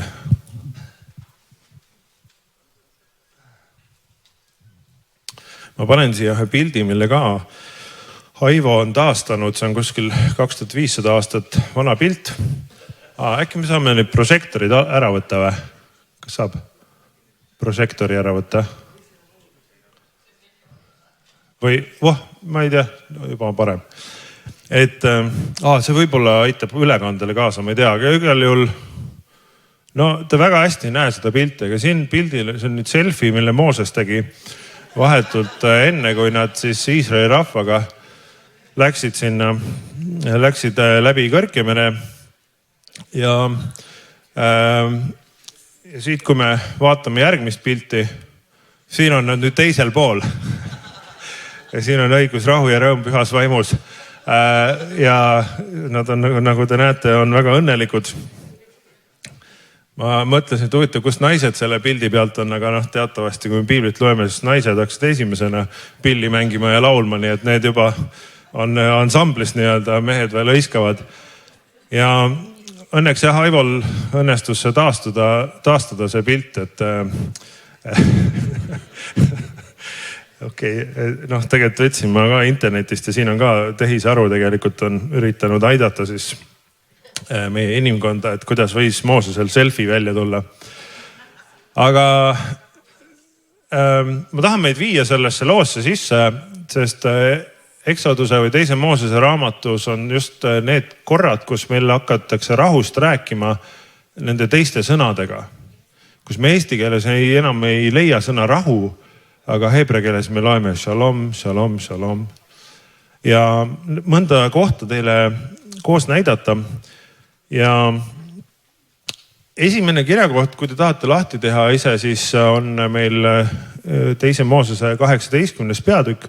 Ma panen siia ühe pildi, mille ka Aivo on taastanud. See on kuskil 2500 aastat vana pilt. Äkki me saame need prožektorid ära võtta või? Kas saab prožektori ära võtta? Või, ma ei tea, juba parem. Et see võib-olla aitab ülekandele kaasa, ma ei tea, aga igal juhul, ta väga hästi ei näe seda pilti, aga siin pildil, see on nüüd selfie, mille Mooses tegi vahetult enne, kui nad siis Iisraeli rahvaga läksid läbi Kõrkemere. Ja siit, kui me vaatame järgmist pilti, siin on nad nüüd teisel pool. Ja siin on õigus, rahu ja rõõm pühas vaimus. Ja nad on, nagu te näete, on väga õnnelikud. Ma mõtlesin, et huvitav, kus naised selle pildi pealt on, aga teatavasti, kui me piiblit loeme, siis naised hakkasid esimesena pilli mängima ja laulma, nii et need juba on ansamblis nii-öelda, mehed veel hõiskavad. Ja õnneks Aivol õnnestus taastada see pilt, et tegelikult võtsin ma ka internetist ja siin on ka tehisaru tegelikult on üritanud aidata siis meie inimkonda, et kuidas võis Moosesel selfie välja tulla. Aga ma tahan meid viia sellesse loosse sisse, sest Eksoduse või teise Moosese raamatus on just need korrad, kus meil hakatakse rahust rääkima nende teiste sõnadega. Kus me eesti keeles enam ei leia sõna rahu, aga heebrea keeles me loeme shalom, shalom, shalom. ja mõnda kohta teile koos näidata. Ja esimene kirjakoht, kui te tahate lahti teha ise, siis on meil 2. Moosese 18. peatükk.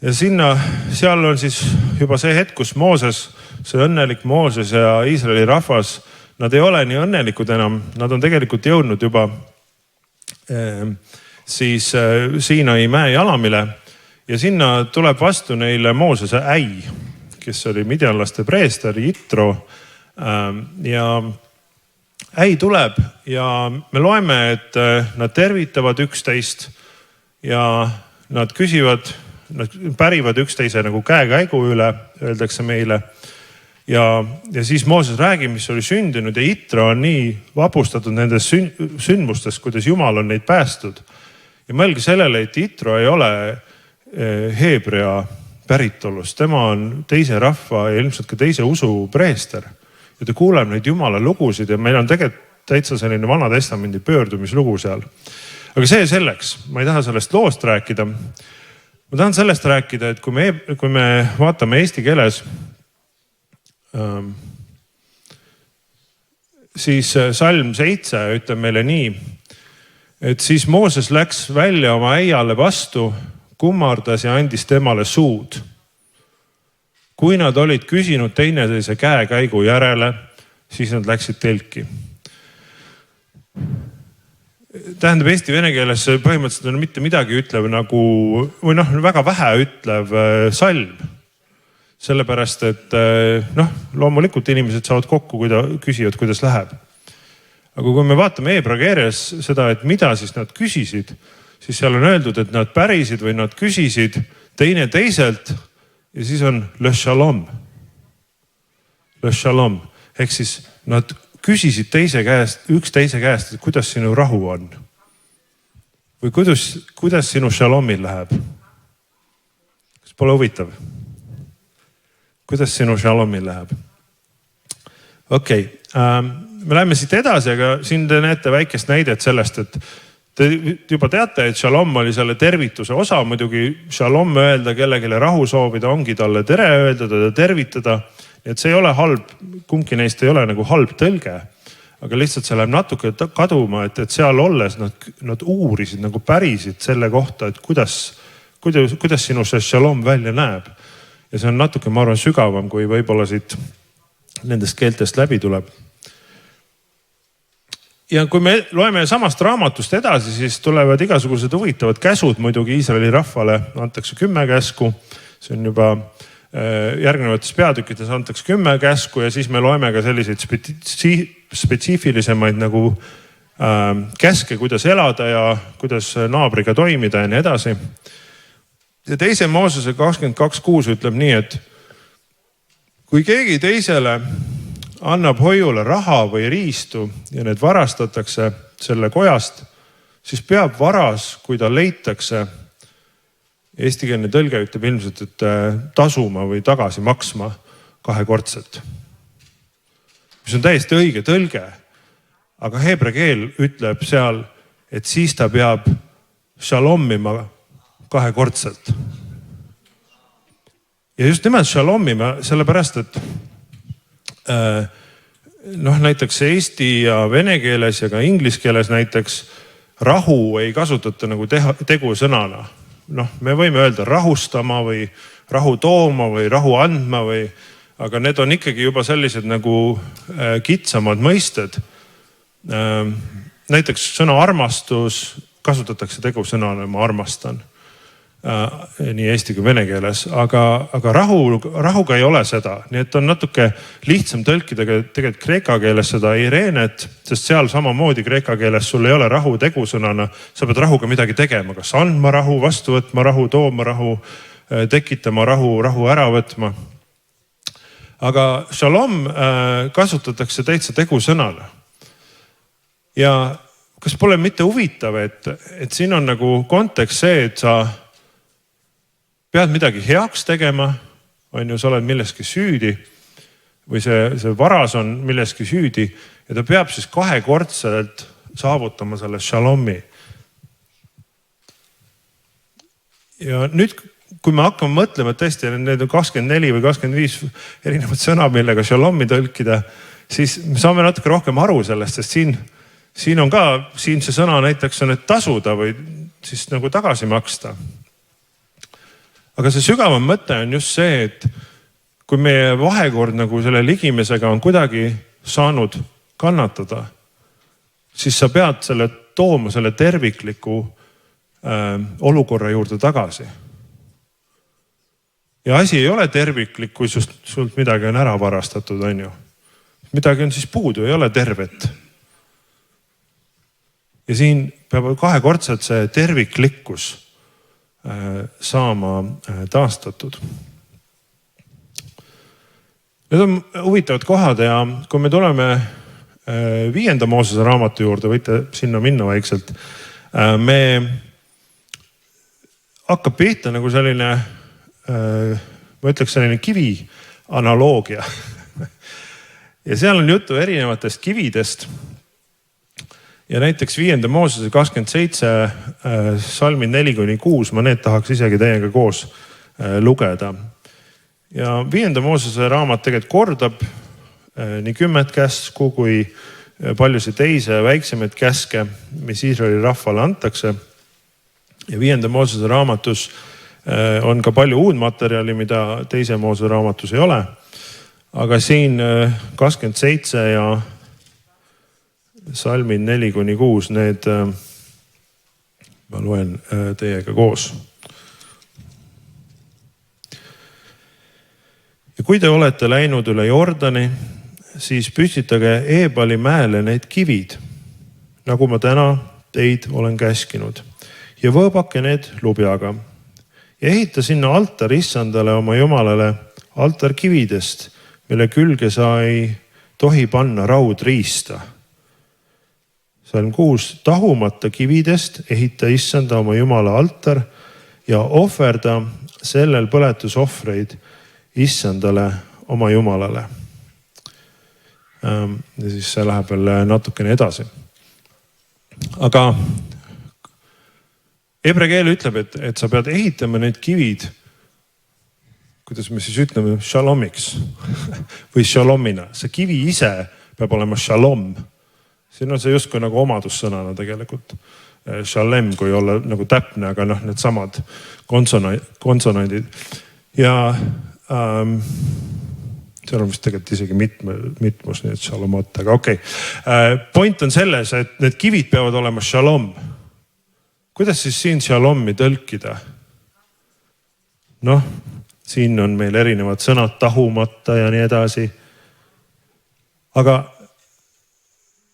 Ja seal on siis juba see hetk, kus Mooses, see õnnelik Mooses ja Iisraeli rahvas, nad ei ole nii õnnelikud enam. Nad on tegelikult jõudnud juba siis Siinai mäe jalamile ja sinna tuleb vastu neile Moosese äi, kes oli midjanlaste preester Jitro. Ja äi tuleb ja me loeme, et nad tervitavad üksteist ja nad küsivad, nad pärivad üksteise nagu käekäigu üle, öeldakse meile. Ja siis Mooses räägib, mis oli sündinud ja Jitro on nii vapustatud nendest sündmustest, kuidas Jumal on neid päästud. Ja mõelge sellele, et Jitro ei ole Heebrea päritolust. Tema on teise rahva ja ilmselt ka teise usu preester. Ja ta kuuleb neid Jumala lugusid ja meil on tegelikult täitsa selline Vana Testamendi pöördumislugu seal. Aga see selleks, ma ei taha sellest loost rääkida. Ma tahan sellest rääkida, et kui me vaatame eesti keeles, siis Salm 7 ütleb meile nii, et siis Mooses läks välja oma äiale vastu, kummardas ja andis temale suud. Kui nad olid küsinud teineteise käekäigu järele, siis nad läksid telki. Tähendab, eesti vene keeles põhimõtteliselt on mitte midagi ütlev nagu, või väga vähe ütlev salm. Sellepärast, et loomulikult inimesed saavad kokku, kui küsivad, kuidas läheb. Aga kui me vaatame heebrea keeles seda, et mida siis nad küsisid, siis seal on öeldud, et nad pärisid või nad küsisid teine teiselt ja siis on le shalom. Le shalom. Ehk siis nad küsisid üks teise käest, et kuidas sinu rahu on. Või kuidas sinu shalomil läheb. Kas pole huvitav? Kuidas sinu shalomil läheb? Okei, me läheme siit edasi, aga siin te näete väikest näidet sellest, et te juba teate, et shalom oli selle tervituse osa. Muidugi shalom öelda kellegile rahu soovida ongi talle tere öelda, teda tervitada. Et see ei ole halb, kumbki neist ei ole nagu halb tõlge, aga lihtsalt see läheb natuke kaduma, et seal olles nad uurisid, nagu pärisid selle kohta, et kuidas sinu see shalom välja näeb. Ja see on natuke, ma arvan, sügavam, kui võib-olla siit nendest keeltest läbi tuleb. Ja kui me loeme samast raamatust edasi, siis tulevad igasugused huvitavad käsud muidugi Iisraeli rahvale. Antakse 10 käsku, see on juba järgnevates peatükkides antakse 10 käsku ja siis me loeme ka selliseid spetsiifilisemaid nagu käske, kuidas elada ja kuidas naabriga toimida ja nii edasi. Ja 2. Moosese 22.6 ütleb nii, et kui keegi teisele annab hoiule raha või riistu ja need varastatakse selle kojast, siis peab varas, kui ta leitakse, eestikeelne tõlge ütleb ilmselt, et tasuma või tagasi maksma 2-kordselt. Mis on täiesti õige tõlge, aga heebrea keel ütleb seal, et siis ta peab shalomima 2-kordselt. Ja just nimelt shalomima, sellepärast, et näiteks eesti ja vene keeles ja ka inglis keeles näiteks rahu ei kasutata nagu tegusõnana. Me võime öelda rahustama või rahu tooma või rahu andma aga need on ikkagi juba sellised nagu kitsamad mõisted. Näiteks sõna armastus kasutatakse tegusõnana, ma armastan. Nii eesti kui vene keeles, aga rahuga ei ole seda. Nii et on natuke lihtsam tõlkida tegelikult kreeka keeles seda irenet, sest seal samamoodi kreeka keeles sul ei ole rahu tegusõnana. Sa pead rahuga midagi tegema, kas andma rahu, vastu võtma rahu, tooma rahu, tekitama rahu ära võtma. Aga shalom kasutatakse täitsa tegusõnana. Ja kas pole mitte huvitav, et siin on nagu kontekst see, et sa pead midagi heaks tegema, sa oled milleski süüdi või see varas on milleski süüdi ja ta peab siis 2-kordselt saavutama selle shalomi. Ja nüüd kui me hakkame mõtlema, et tõesti need on 24 või 25 erinevat sõna, millega šalomi tõlkida, siis me saame natuke rohkem aru sellest, sest siin on ka, siin see sõna näiteks on, et tasuda või siis nagu tagasi maksta. Aga see sügavam mõte on just see, et kui meie vahekord nagu selle ligimesega on kuidagi saanud kannatada, siis sa pead selle tooma selle tervikliku olukorra juurde tagasi. Ja asi ei ole terviklik, kui sult midagi on ära varastatud, on ju. Midagi on siis puudu, ei ole tervet. Ja siin peab kahekordselt see terviklikkus saama taastatud. Need on huvitavad kohad ja kui me tuleme 5. Moosese raamatu juurde, võite sinna minna vaikselt, me hakkab pihta nagu selline, ma ütleks selline kivi analoogia. Ja seal on juttu erinevatest kividest. Ja näiteks 5. Moosese 27 salmid 4-6, ma need tahaks isegi teiega koos lugeda. Ja 5. Moosese raamat tegelikult kordab nii 10 käsku kui paljusid teise väiksemaid käske, mis Iisraeli rahvale antakse. Ja 5. Moosese raamatus on ka palju uud materjali, mida 2. Moosese raamatus ei ole. Aga siin 27 ja salmid 4-6, need ma loen teiega koos. Ja kui te olete läinud üle Jordani, siis püstitage Eebali mäele need kivid, nagu ma täna teid olen käskinud, ja võõbake need lubjaga. Ja ehita sinna altar issandale oma jumalale altar kividest, mille külge sa ei tohi panna raudriista. Salm 6. Tahumata kividest ehita issanda oma jumala altar ja ohverda sellel põletusohvreid issandale oma jumalale. Ja siis see läheb veel natukene edasi. Aga hebre keel ütleb, et sa pead ehitama need kivid, kuidas me siis ütleme, šalomiks või šalomina. See kivi ise peab olema šalom. Siin on see justkui nagu omadussõnana tegelikult. Šalem, kui olla nagu täpne, aga need samad konsonandid. Ja seal on vist tegelikult isegi mitmus, nii et šalomot, aga okei. Point on selles, et need kivid peavad olema šalom. Kuidas siis siin šalomi tõlkida? Siin on meil erinevad sõnad, tahumata ja nii edasi. Aga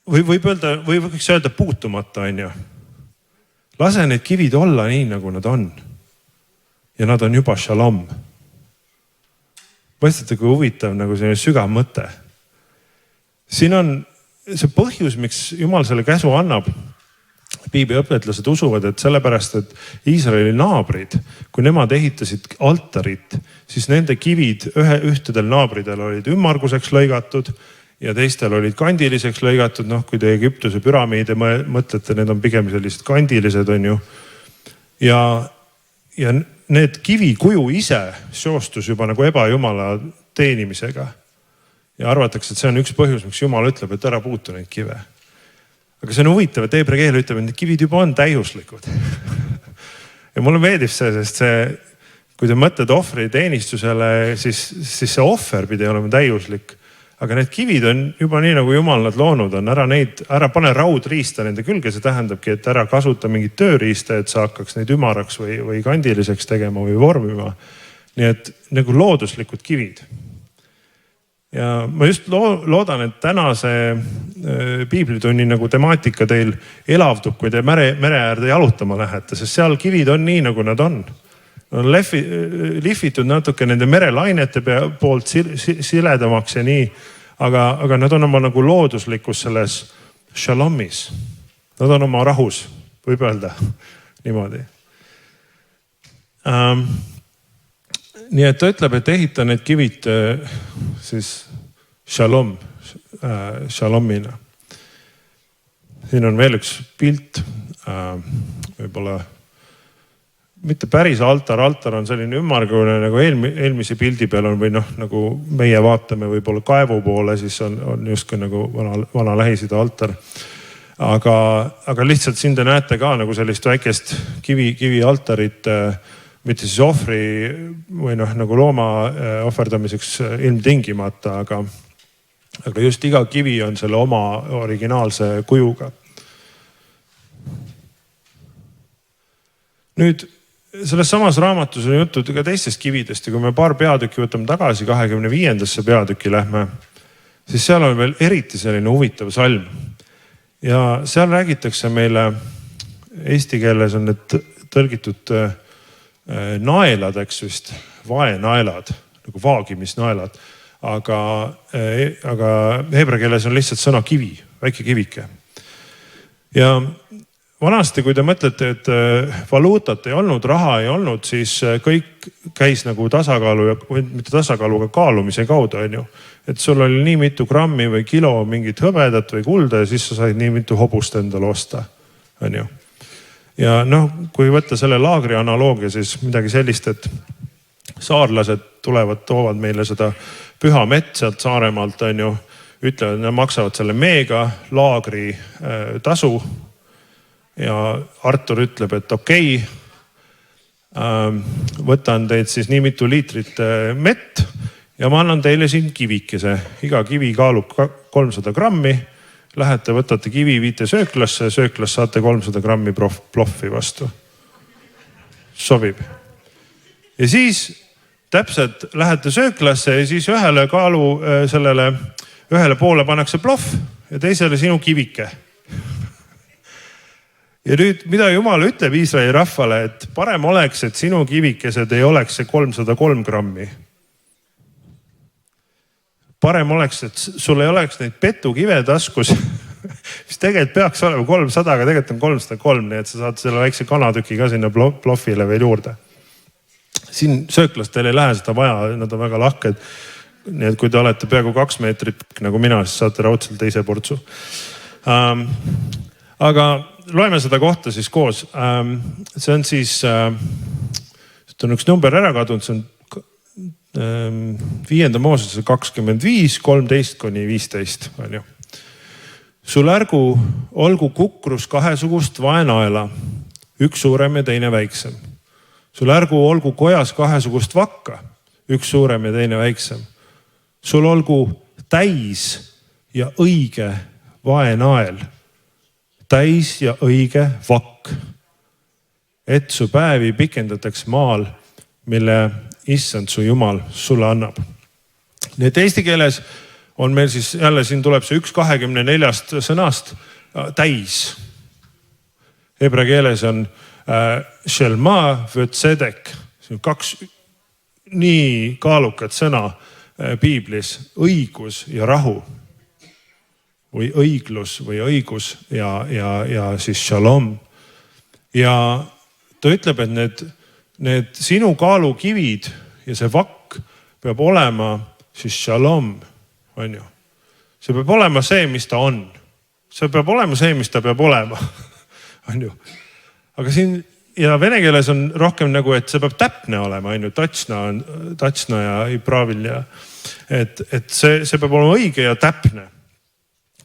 võiks öelda puutumata, on ju. Lase need kivid olla nii, nagu nad on. Ja nad on juba šalom. Mõistate, kui huvitav nagu selline sügav mõte. Siin on see põhjus, miks Jumal selle käsu annab. Piibli õpetlased usuvad, et sellepärast, et Iisraeli naabrid, kui nemad ehitasid altarit, siis nende kivid ühtedel naabridel olid ümmarguseks lõigatud ja teistel olid kandiliseks lõigatud. Kui te Egiptuse püramiide mõtlete, need on pigem sellised kandilised, on ju. Ja need kivi kuju ise seostus juba nagu ebajumala teenimisega. Ja arvatakse, et see on üks põhjus, miks Jumal ütleb, et ära puutu neid kive. Aga see on huvitav, et hebre keel ütleb, et need kivid juba on täiuslikud. Ja mulle meeldib see, sest kui te mõtled ohvri teenistusele, siis see ohver pidi olema täiuslik. Aga need kivid on juba nii, nagu Jumal nad loonud on. Ära pane raudriista nende külge, see tähendabki, et ära kasuta mingit tööriista, et sa hakkaks neid ümaraks või kandiliseks tegema või vormima. Nii et nagu looduslikud kivid. Ja ma just loodan, et tänase piiblitunni nagu temaatika teil elavdub, kui te mere äärde jalutama lähete, sest seal kivid on nii, nagu nad on. On lihvitud natuke nende merelainete poolt siledamaks ja nii, aga nad on oma nagu looduslikus selles šalomis. Nad on oma rahus, võib öelda niimoodi. Nii et ta ütleb, et ehita need kivid siis šalomina. Siin on veel üks pilt, võib-olla mitte päris altar on selline ümmargune nagu eelmise pildi peal on või noh, nagu meie vaatame võib-olla kaevu poole, siis on justkui nagu vana Lähis-Ida altar. Aga lihtsalt siin te näete ka nagu sellist väikest kivi altarit, mitte siis ohvri või noh, nagu looma ohverdamiseks ilmtingimata, aga just iga kivi on selle oma originaalse kujuga. Nüüd selles samas raamatus on juttu ka teistest kividest ja kui me paar peatükki võtame tagasi 25. peatükki lähme, siis seal on veel eriti selline huvitav salm. Ja seal räägitakse meile, eesti keeles on need tõlgitud naelad, eks vist, vaenaelad, nagu vaagimisnaelad, aga heebra keeles on lihtsalt sõna kivi, väike kivike. Ja vanasti, kui te mõtlete, et valuutat ei olnud, raha ei olnud, siis kõik käis nagu tasakaalu ja mitte tasakaaluga kaalumise kaudu, on ju. Et sul oli nii mitu grammi või kilo mingit hõbedat või kulda ja siis sa said nii mitu hobust endale osta, on ju. Ja noh, kui võtta selle laagri analoogia, siis midagi sellist, et saarlased toovad meile seda püha mett sealt Saaremaalt, on ju. Ütlevad, nad maksavad selle meega laagri tasu. Ja Artur ütleb, et okei, võtan teid siis nii mitu liitrit mett ja ma annan teile siin kivikese. Iga kivi kaalub 300 grammi. Lähete, võtate kivi, viite sööklasse, sööklas saate 300 grammi ploffi vastu. Sobib. Ja siis täpselt lähete sööklasse ja siis ühele kaalu sellele, ühele poole pannakse ploff ja teisele sinu kivike. Ja nüüd, mida Jumal ütleb Iisraeli rahvale, et parem oleks, et sinu kivikesed ei oleks see 303 grammi. Parem oleks, et sul ei oleks neid petukive taskus, mis tegelikult peaks olema 300, aga tegelikult on 303, nii et sa saad selle väikse kanatüki ka sinna ploffile veel juurde. Siin sööklas teil ei lähe seda vaja, nad on väga lahked. Nii et kui te olete peaaegu 2 meetrit nagu mina, siis saate raudselt teise portsu. Aga loeme seda kohta siis koos. See on siis, on üks number ära kadunud, see on 5. Moosese 25, 13-15. On ju. Sul ärgu olgu kukrus kahesugust vaenaela, üks suurem ja teine väiksem. Sul ärgu olgu kojas kahesugust vakka, üks suurem ja teine väiksem. Sul olgu täis ja õige vaenael. Täis ja õige vakk, et su päevi pikendataks maal, mille issand su Jumal sulle annab. Nii et eesti keeles on meil siis jälle siin tuleb see 1-24 sõnast täis. Hebra keeles on shelma v'tzedek. See on 2 nii kaalukat sõna piiblis, õigus ja rahu. Või õiglus või õigus ja siis shalom. Ja ta ütleb, et need sinu kaalukivid ja see vakk peab olema siis shalom, on ju. See peab olema see, mis ta on. See peab olema see, mis ta peab olema, on ju. Aga siin ja vene keeles on rohkem nagu, et see peab täpne olema, on ju. Tatsna ja ipravil ja et see peab olema õige ja täpne.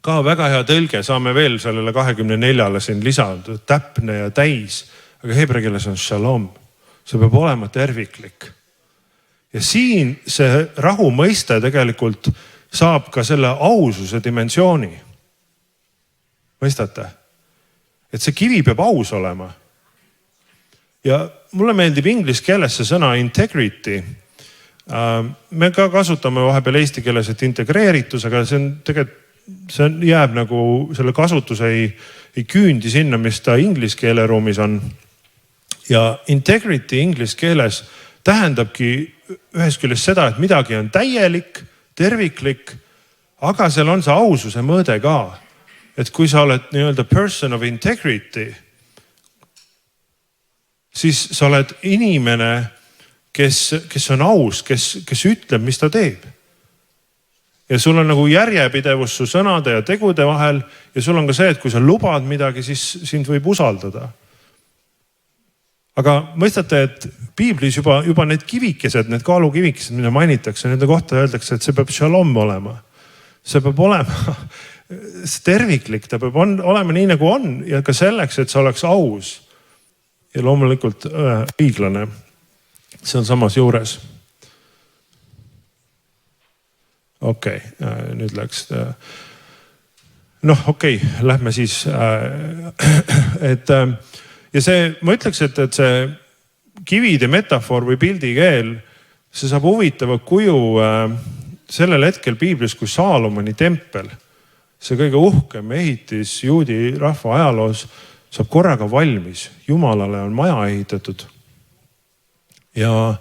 Ka väga hea tõlge, saame veel sellele 24 siin lisada, täpne ja täis, aga heebra keeles on shalom. See peab olema terviklik. Ja siin see rahu mõiste tegelikult saab ka selle aususe dimensiooni. Mõistate? Et see kivi peab aus olema. Ja mulle meeldib inglise keeles see sõna integrity. Me ka kasutame vahepeal eesti keeles, et integreeritus, aga see on tegelikult see jääb nagu selle kasutus ei küündi sinna, mis ta inglise keele ruumis on. Ja integrity inglise keeles tähendabki ühest küljest seda, et midagi on täielik, terviklik, aga seal on see aususe mõõde ka. Et kui sa oled nii-öelda person of integrity, siis sa oled inimene, kes on aus, kes ütleb, mis ta teeb. Ja sul on nagu järjepidevus su sõnade ja tegude vahel ja sul on ka see, et kui sa lubad midagi, siis sind võib usaldada. aga mõistate, et piiblis juba need kivikesed, need kaalukivikesed, mida mainitakse, nende kohta öeldakse, et see peab shalom olema. See peab olema terviklik, ta peab olema nii nagu on ja ka selleks, et see oleks aus ja loomulikult õiglane. See on samas juures. Okei, nüüd läks. Lähme siis. Ja see, ma ütleks, et see kivide metafoor või pildikeel, see saab huvitava kuju sellel hetkel piiblis, kui Saalomoni tempel, see kõige uhkem ehitis juudi rahva ajaloos, saab korraga valmis. Jumalale on maja ehitatud. Ja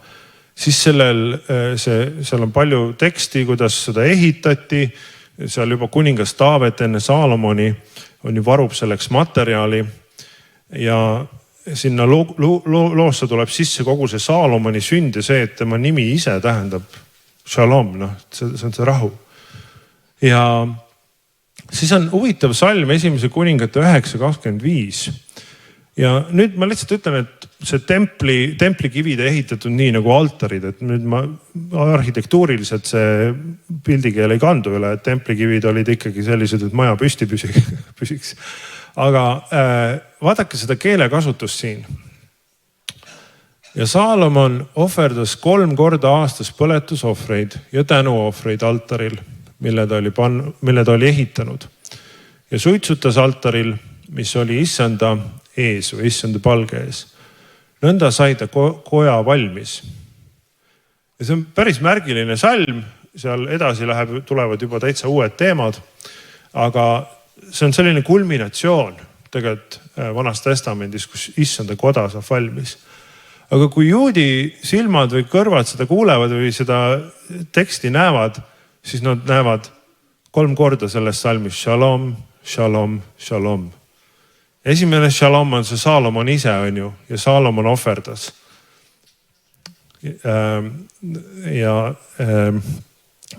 siis seal on palju teksti, kuidas seda ehitati. Seal juba kuningas Taavet enne Saalomoni on ju varub selleks materjali. Ja sinna loosse tuleb sisse kogu see Saalomoni sünd ja see, et tema nimi ise tähendab shalom, see on see rahu. Ja siis on huvitav salm 1. kuningate 9.25. Ja nüüd ma lihtsalt ütlen, et see templikivide ehitatud nii nagu altarid, et nüüd arhitektuuriliselt see pildikeel ei kandu üle, et templikivid olid ikkagi sellised, et maja püsti püsiks. Aga vaadake seda keelekasutust siin. Ja Saalomon ohverdas 3 korda aastas põletusohvreid ja tänuohvreid altaril, mille ta oli ehitanud. Ja suitsutas altaril, mis oli issanda ees või issanda palge ees. Nõnda sai ta koja valmis. Ja see on päris märgiline salm, seal edasi tulevad juba täitsa uued teemad, aga see on selline kulminatsioon tegelikult Vanas Testamendis, kus issanda koda saab valmis. Aga kui juudi silmad või kõrvad seda kuulevad või seda teksti näevad, siis nad näevad 3 korda selles salmis shalom, shalom, shalom. Esimene shalom on see Saalomon ise on ju ja Saalomon ohverdas. Ja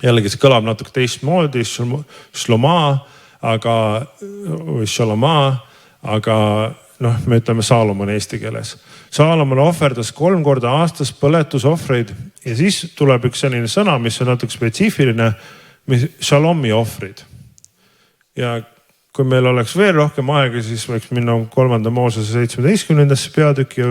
jällegi see kõlab natuke teistmoodi, shloma, või shaloma, aga me ütleme Saalomon eesti keeles. Saalomon ohverdas 3 korda aastas põletusohvreid ja siis tuleb üks selline sõna, mis on natuke spetsiifiline, shalomi ohvrid. Ja kui meil oleks veel rohkem aega, siis võiks minna 3. Moosese 17. peatükki ja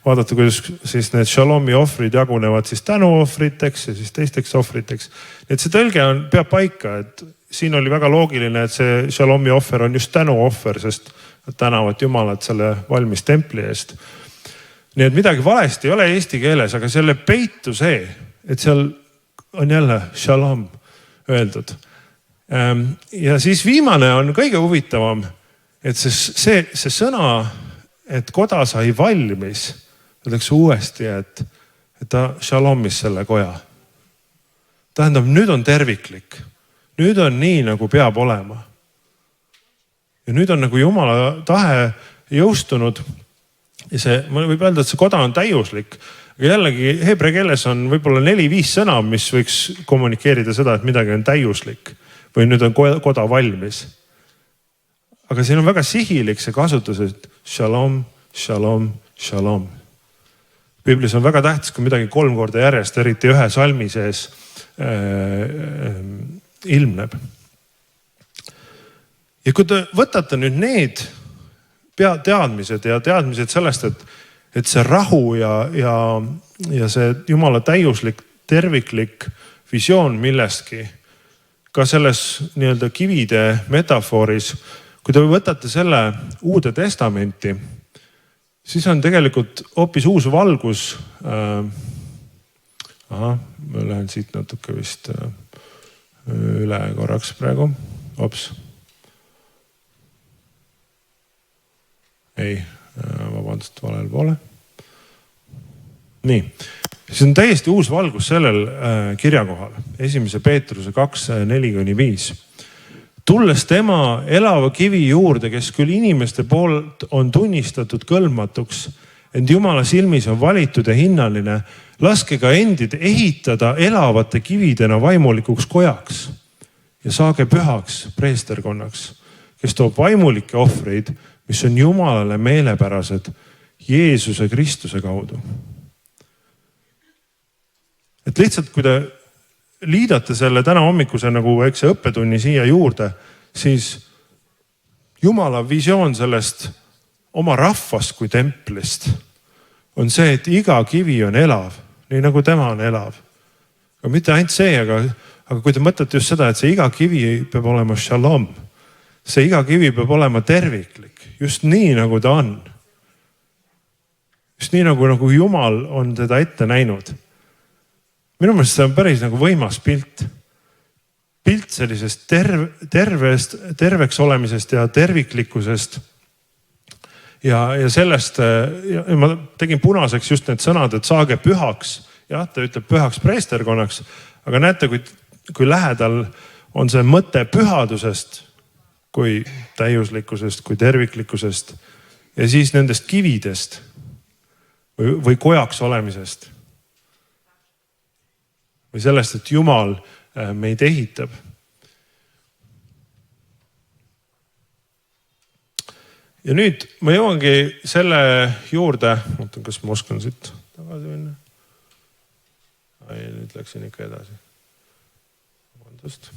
vaadata, kuidas siis need shalomi ohvrid jagunevad siis tänuohvriteks ja siis teisteks ohvriteks. Et see tõlge peab paika, et siin oli väga loogiline, et see shalomi ohver on just tänuohver, sest nad tänavad Jumalat selle valmis templi eest. Nii et midagi valesti ei ole eesti keeles, aga selle peitu see, et seal on jälle shalom öeldud. Ja siis viimane on kõige huvitavam, et see sõna, et koda sai valmis, öeldakse uuesti, et ta shalomis selle koja. Tähendab, nüüd on terviklik. Nüüd on nii, nagu peab olema. Ja nüüd on nagu Jumala tahe jõustunud. Ja see, ma võib öelda, et see koda on täiuslik. Aga jällegi heebrea keeles on võib-olla 4-5 sõna, mis võiks kommunikeerida seda, et midagi on täiuslik. Või nüüd on koda valmis. Aga siin on väga sihilik see kasutus, et shalom, shalom, shalom. Biblis on väga tähtis, kui midagi 3 korda järjest, eriti ühe salmi sees ilmneb. Ja kui te võtate nüüd need teadmised ja teadmised sellest, et see rahu ja see Jumala täiuslik, terviklik visioon millestki, ka selles nii-öelda kivide metafooris, kui te võtate selle Uude Testamenti, siis on tegelikult hoopis uus valgus. Ma lähen siit natuke vist üle korraks praegu. Ops. Ei, vabandust, valel poole. Nii. See on täiesti uus valgus sellel kirja kohal. 1. Peetruse 2:4-5. Tulles tema elava kivi juurde, kes küll inimeste poolt on tunnistatud kõlbmatuks, ent Jumala silmis on valitud ja hinnaline, laske ka endid ehitada elavate kividena vaimulikuks kojaks ja saage pühaks preesterkonnaks, kes toob vaimulikke ohvreid, mis on Jumalale meelepärased Jeesuse Kristuse kaudu. Et lihtsalt, kui te liidate selle täna hommikuse nagu väikse õppetunni siia juurde, siis Jumala visioon sellest oma rahvast kui templist on see, et iga kivi on elav, nii nagu tema on elav. Aga mitte ainult see, aga kui te mõtlete just seda, et see iga kivi peab olema shalom, see iga kivi peab olema terviklik, just nii nagu ta on. Just nii nagu Jumal on teda ette näinud. Minu meelest see on päris nagu võimas pilt. Pilt sellisest terveks olemisest ja terviklikkusest. Ja sellest, ma tegin punaseks just need sõnad, et saage pühaks. Jah, ta ütleb pühaks preesterkonnaks, aga näete, kui lähedal on see mõte pühadusest, kui täiuslikkusest, kui terviklikkusest ja siis nendest kividest või kojaks olemisest. Või sellest, et Jumal meid ehitab. Ja nüüd ma jõuangi selle juurde, mõtlen, kas ma oskan siit tagasi minna. Ai, nüüd läksin ikka edasi. Vabandust.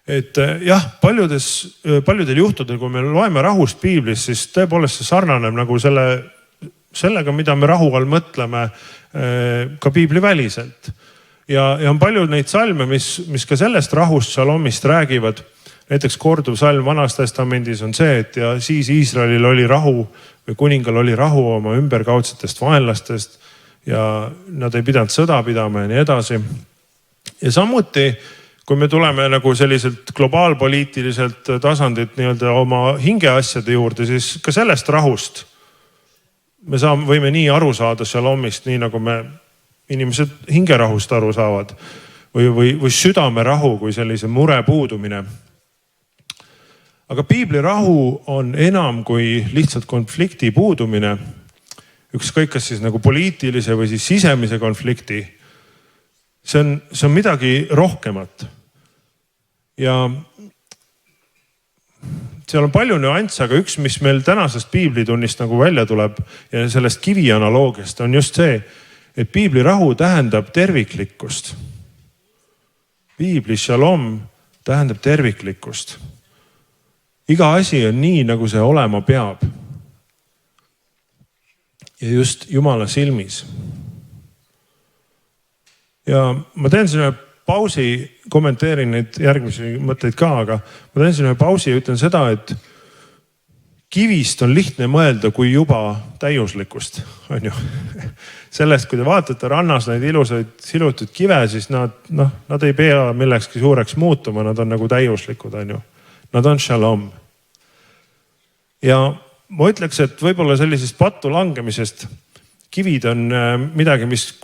Et jah, paljudel juhtudel, kui me loeme rahust piiblis, siis tõepoolest see sarnaneb nagu sellega, mida me rahu all mõtleme ka piibli väliselt. Ja on palju neid salme, mis ka sellest rahust šalomist räägivad. Näiteks korduv salm Vanas testamendis on see, et ja siis Iisraelil oli rahu või kuningal oli rahu oma ümberkaudsetest vaenlastest ja nad ei pidanud sõda pidama ja nii edasi. Ja samuti, kui me tuleme nagu selliselt globaalpoliitiliselt tasandit nii-öelda oma hingeasjade juurde, siis ka sellest rahust me võime nii aru saada šalomist, nii nagu me inimesed hingerahust aru saavad või südamerahu kui sellise mure puudumine. Aga piibli rahu on enam kui lihtsalt konflikti puudumine, ükskõik kas siis nagu poliitilise või siis sisemise konflikti. See on midagi rohkemat. Ja seal on palju nüansse, aga üks, mis meil tänasest piiblitunnist nagu välja tuleb ja sellest kivi analoogiast on just see, et piibli rahu tähendab terviklikkust. Piibli shalom tähendab terviklikkust. Iga asi on nii, nagu see olema peab. Ja just Jumala silmis. Ja ma teen sinna pausi, kommenteerin neid järgmisi mõtteid ka, aga ma teen sinna pausi ja ütlen seda, et kivist on lihtne mõelda kui juba täiuslikust. On ju? Sellest, kui te vaatate rannas neid ilusaid silutud kive, siis nad ei pea millekski suureks muutuma, nad on nagu täiuslikud. On ju? Nad on shalom. Ja ma ütleks, et võib-olla sellisest pattu langemisest kivid on midagi, mis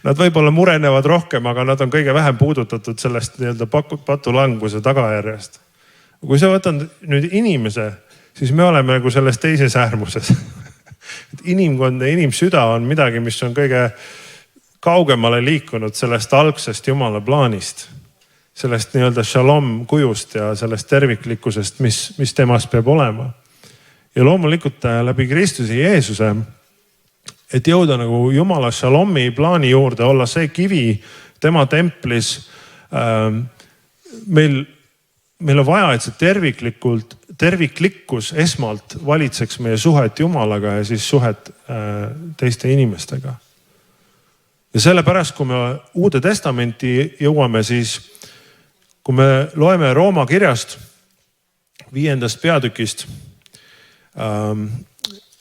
nad võib-olla murenevad rohkem, aga nad on kõige vähem puudutatud sellest nii-öelda patulanguse tagajärjest. Kui sa võtad nüüd inimese, siis me oleme nagu selles teises äärmuses. Inimkond ja inimsüda on midagi, mis on kõige kaugemale liikunud sellest algsest Jumala plaanist. Sellest nii-öelda shalom kujust ja sellest terviklikkusest, mis temas peab olema. Ja loomulikult läbi Kristuse Jeesuse, et jõuda nagu Jumala shalomi plaani juurde, olla see kivi tema templis. Meil on vaja, et see terviklikkus esmalt valitseks meie suhet Jumalaga ja siis suhet teiste inimestega. Ja sellepärast, kui me Uude Testamenti jõuame, siis kui me loeme Rooma kirjast 5. peatükist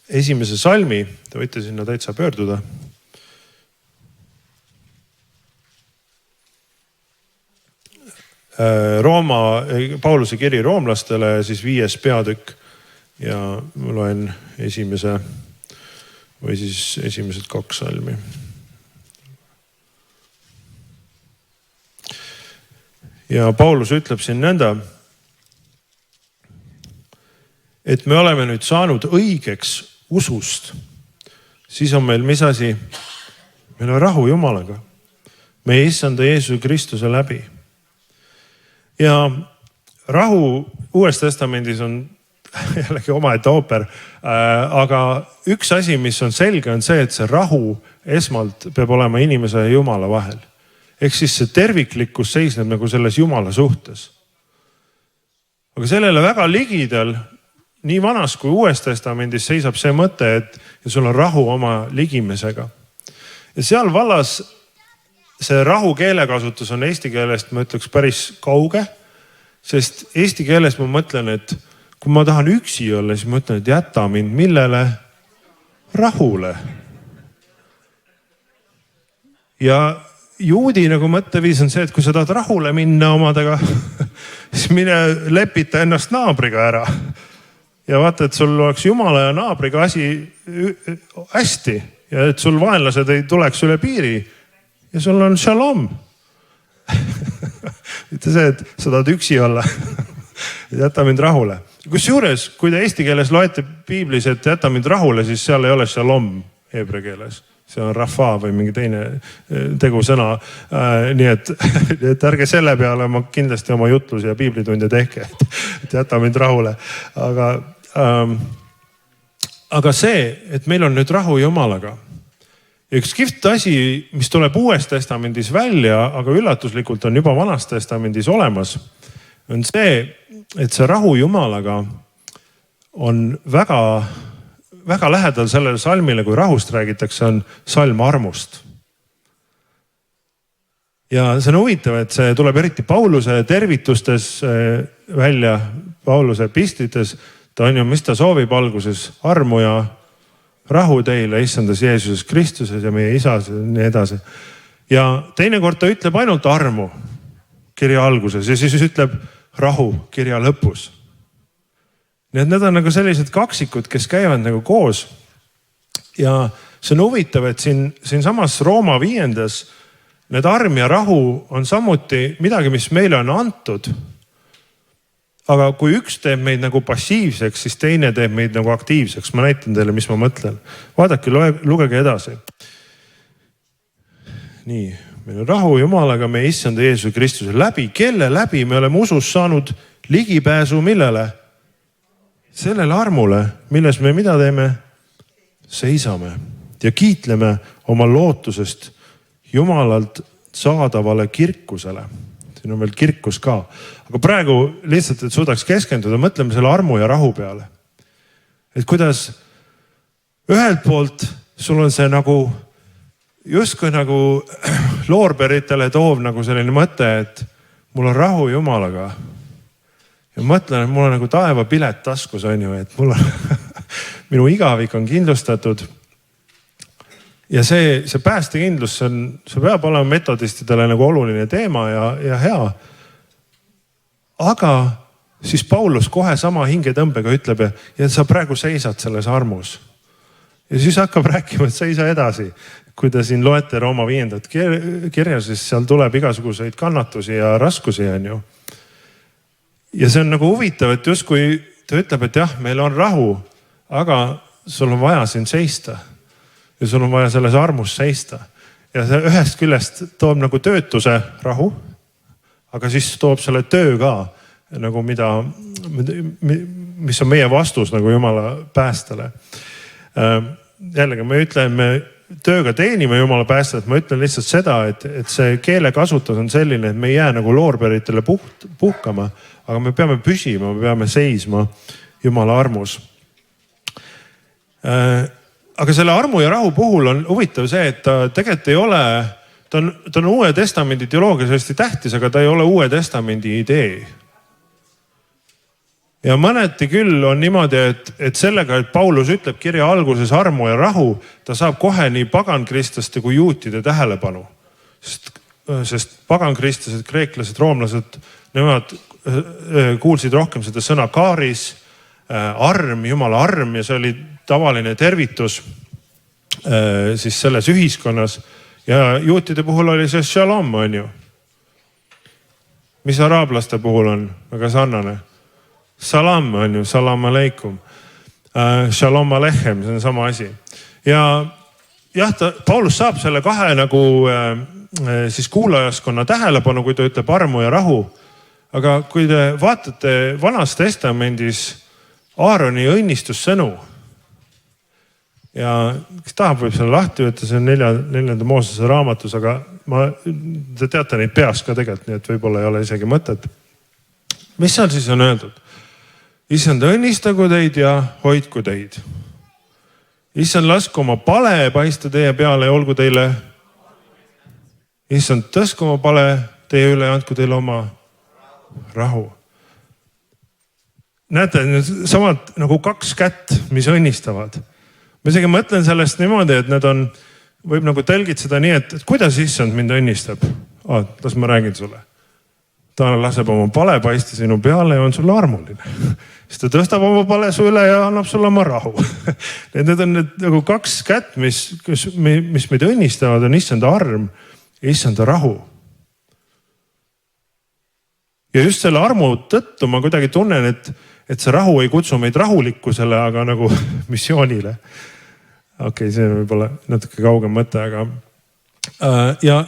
esimese salmi, te võite sinna täitsa pöörduda. Pauluse kiri roomlastele, siis 5. peatükk ja ma loen esimesed 2 salmi. Ja Paulus ütleb siin nõnda, et me oleme nüüd saanud õigeks usust. Siis on meil mis asi? Meil on rahu Jumalaga. meie issanda Jeesuse Kristuse läbi. Ja rahu Uues Testamendis on jällegi omaette ooper. Aga üks asi, mis on selge, on see, et see rahu esmalt peab olema inimese ja Jumala vahel. Ehk siis see terviklikkus seisneb nagu selles Jumala suhtes. Aga sellele väga ligidal, nii vanas kui Uues Testamendis seisab see mõte, et sul on rahu oma ligimesega. Ja seal vallas see rahu keelekasutus on eesti keelest, ma ütleks, päris kauge. Sest eesti keeles ma mõtlen, et kui ma tahan üksi olla, siis ma ütlen, et jäta mind millele? Rahule. Ja juudi nagu mõtteviis on see, et kui sa tahad rahule minna omadega, siis mine lepita ennast naabriga ära. Ja vaata, et sul oleks Jumala ja naabriga asi hästi ja et sul vaenlased ei tuleks üle piiri ja sul on shalom. Mitte see, et sa tahad üksi olla. Jäta mind rahule. Kusjuures, kui te eesti keeles loete piiblis, et jäta mind rahule, siis seal ei ole shalom heebrea keeles. See on rafa või mingi teine tegusõna. Nii et ärge selle peale ma kindlasti oma jutlusi ja piiblitunde tehke, et jäta mind rahule. Aga see, et meil on nüüd rahu Jumalaga. Ja üks kihvt asi, mis tuleb Uues Testamendis välja, aga üllatuslikult on juba Vanas Testamendis olemas, on see, et see rahu Jumalaga on väga, väga lähedal sellele salmile, kui rahust räägitakse, on salm armust. Ja see on huvitav, et see tuleb eriti Pauluse tervitustes välja, Pauluse epistites. Ta on ju, mis ta soovib alguses, armu ja rahu teile, issandas Jeesuses Kristuses ja meie isas ja nii edasi. Ja teinekord ta ütleb ainult armu kirja alguses ja siis ütleb rahu kirja lõpus. Nii et need on nagu sellised kaksikud, kes käivad nagu koos. Ja see on huvitav, et siin samas Rooma 5. need arm ja rahu on samuti midagi, mis meile on antud. Aga kui üks teeb meid nagu passiivseks, siis teine teeb meid nagu aktiivseks. Ma näitan teile, mis ma mõtlen. Vaadake, lugege edasi. Nii, meil on rahu Jumalaga, meie issanda Jeesuse Kristuse läbi. Kelle läbi me oleme usus saanud ligipääsu millele? Sellele armule, milles me mida teeme? Seisame ja kiitleme oma lootusest Jumalalt saadavale kirkusele. Siin on veel kirkus ka. Aga praegu lihtsalt, et suudaks keskenduda, mõtleme selle armu ja rahu peale. Et kuidas ühelt poolt sul on see nagu justkui nagu loorberitele toov nagu selline mõte, et mul on rahu Jumalaga. Ja mõtlen, et mul on nagu taeva pilet taskus, on ju, et mul on minu igavik on kindlustatud. Ja see päästekindlus, see peab olema metodistidele nagu oluline teema ja hea. Aga siis Paulus kohe sama hingetõmbega ütleb, ja sa praegu seisad selles armus. Ja siis hakkab rääkima, et seisa edasi. Kui te siin loete Rooma 5. kirja, siis seal tuleb igasuguseid kannatusi ja raskusi, on ju. Ja see on nagu huvitav, et just kui ta ütleb, et jah, meil on rahu, aga sul on vaja siin seista. Ja sul on vaja selles armus seista. Ja see ühest küljest toob nagu töötuse rahu, aga siis toob selle töö ka, nagu mis on meie vastus nagu Jumala päästele. Jällegi, me ütleme, tööga teenime Jumala päästet, ma ütlen lihtsalt seda, et see keele kasutus on selline, et me ei jää nagu loorberitele puhkama, aga me peame püsima, me peame seisma Jumala armus. Aga selle armu ja rahu puhul on huvitav see, et ta tegelikult ei ole, ta on Uue Testamendi teoloogias hästi tähtis, aga ta ei ole Uue Testamendi idee. Ja mõneti küll on niimoodi, et sellega, et Paulus ütleb kirja alguses armu ja rahu, ta saab kohe nii pagankristlaste kui juutide tähelepanu. Sest pagankristlased, kreeklased, roomlased, nemad kuulsid rohkem seda sõna kaaris, arm, Jumala arm ja see oli tavaline tervitus siis selles ühiskonnas ja juutide puhul oli see shalom, on ju. Mis araablaste puhul on väga sarnane? Salam on ju, salam aleikum. Shalom alechem, see on sama asi. Ja jah, Paulus saab selle kahe nagu siis kuulajaskonna tähelepanu, kui ta ütleb armu ja rahu. Aga kui te vaatate Vanas Testamendis Aaroni õnnistussõnu ja kes tahab, võib selle lahti võtta, see on 4. Moosese raamatus, aga te teate neid peast ka tegelikult, nii et võib-olla ei ole isegi mõtet. Mis seal siis on öeldud? Issand, õnnistagu teid ja hoidku teid. Issand, lasku oma pale paista teie peale ja olgu teile. Issand, tõsku oma pale teie üle ja andku teile oma rahu. Näete, samad nagu 2 kätt, mis õnnistavad. Ma isegi mõtlen sellest niimoodi, et need on, võib nagu tõlgitseda nii, et kuidas issand mind õnnistab? Las ma räägin sulle. Ta laseb oma pale paista sinu peale ja on sulle armuline. Siis ta tõstab oma pale su üle ja annab sulle oma rahu. Need on need nagu 2 kätt, mis meid õnnistavad, on issanda arm ja issanda rahu. Ja just selle armu tõttu ma kuidagi tunnen, et see rahu ei kutsu meid rahulikkusele, aga nagu missioonile. Okei, see on võib-olla natuke kaugem mõte, aga ja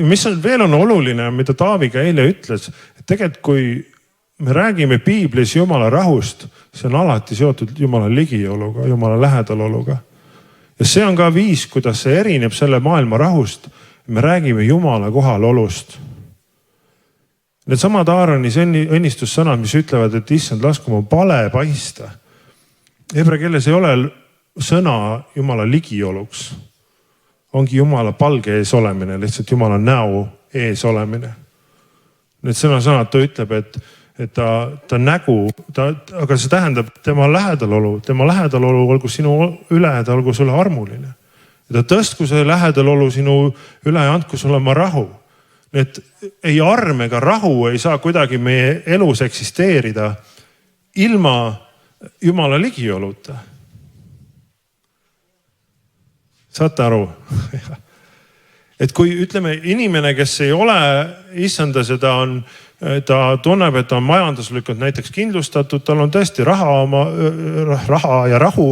mis veel on oluline, mida Taavi ka eile ütles, et tegelikult kui me räägime piiblis Jumala rahust, see on alati seotud Jumala ligioluga, Jumala lähedaloluga. Ja see on ka viis, kuidas see erineb selle maailma rahust. Me räägime Jumala kohalolust. Need samad Aaronis õnnistussõnad, mis ütlevad, et issand, lasku oma pale paista. Hebra keeles ei ole sõna Jumala ligioluks. Ongi Jumala palge ees olemine, lihtsalt Jumala näo ees olemine. Need sõnad ta ütleb, et ta nägu, aga see tähendab tema lähedalolu olgu sinu üle, ta olgu sulle armuline. Ja ta tõstku see lähedalolu sinu üle ja andku sulle oma rahu. Et ei arm ega rahu ei saa kuidagi meie elus eksisteerida ilma Jumala ligioluta. Saate aru? Et kui ütleme inimene, kes ei ole issanda, ta tunneb, et ta on majanduslikult näiteks kindlustatud, tal on tõesti raha ja rahu,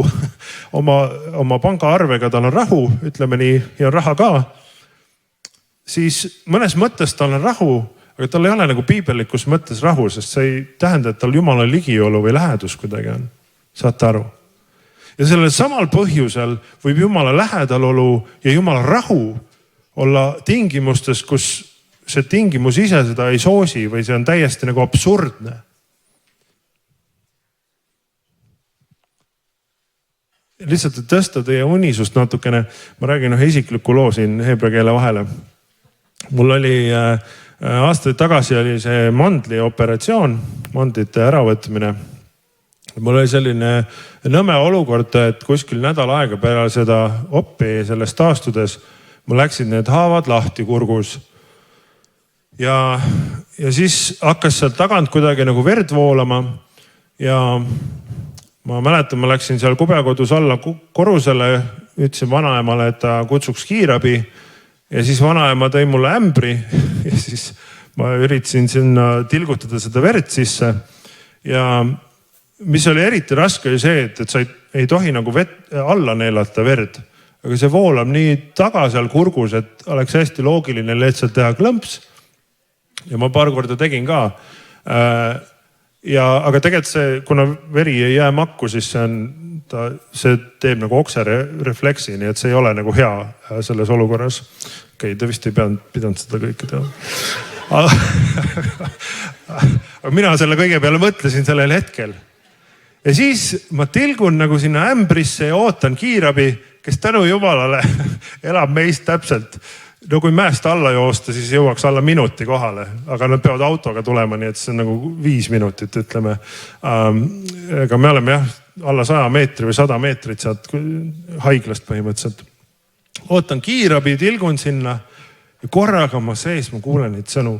oma pangaarvega tal on rahu, ütleme nii, ja raha ka. Siis mõnes mõttes tal on rahu, aga tal ei ole nagu piibellikus mõttes rahu, sest see ei tähenda, et tal Jumala ligiolu või lähedus kuidagi on. Saate aru? Ja sellel samal põhjusel võib Jumala lähedalolu ja Jumala rahu olla tingimustes, kus see tingimus ise seda ei soosi või see on täiesti nagu absurdne. Lihtsalt et tõsta teie unisust natukene, ma räägin ühe isikliku loo siin heebra keele vahele. Mul oli aastaid tagasi oli see mandli operatsioon, mandlite äravõtmine. Mul oli selline nõme olukord, et kuskil nädal aega peale seda oppi sellest taastudes, mul läksid need haavad lahti kurgus. Ja siis hakkas sealt tagant kuidagi nagu verd voolama ja ma mäletan, ma läksin seal kubekodus alla korrusele, ütlesin vanaemale, et ta kutsuks kiirabi. Ja siis vanaema tõi mulle ämbri ja siis ma üritasin sinna tilgutada seda verd sisse. Ja mis oli eriti raske oli see, et sa ei tohi nagu alla neelata verd. Aga see voolab nii taga seal kurgus, et oleks hästi loogiline lihtsalt teha klõmps. Ja ma paar korda tegin ka. Aga tegelikult see, kuna veri ei jää makku, siis see teeb nagu okserefleksi, nii et see ei ole nagu hea selles olukorras. Okei, ta vist ei pidanud seda kõike teha. Aga mina selle kõige peale mõtlesin sellel hetkel. Ja siis ma tilgun nagu sinna ämbrisse ja ootan kiirabi, kes tänu Jumalale elab meist täpselt. No kui mäest alla joosta, siis jõuaks alla minuti kohale, aga nad peavad autoga tulema, nii et see on nagu 5 minutit, ütleme. Aga me oleme alla 100 meetri või 100 meetrit sealt haiglast põhimõtteliselt. Ootan kiirabi, tilgun sinna ja korraga ma sees, ma kuulen neid sõnu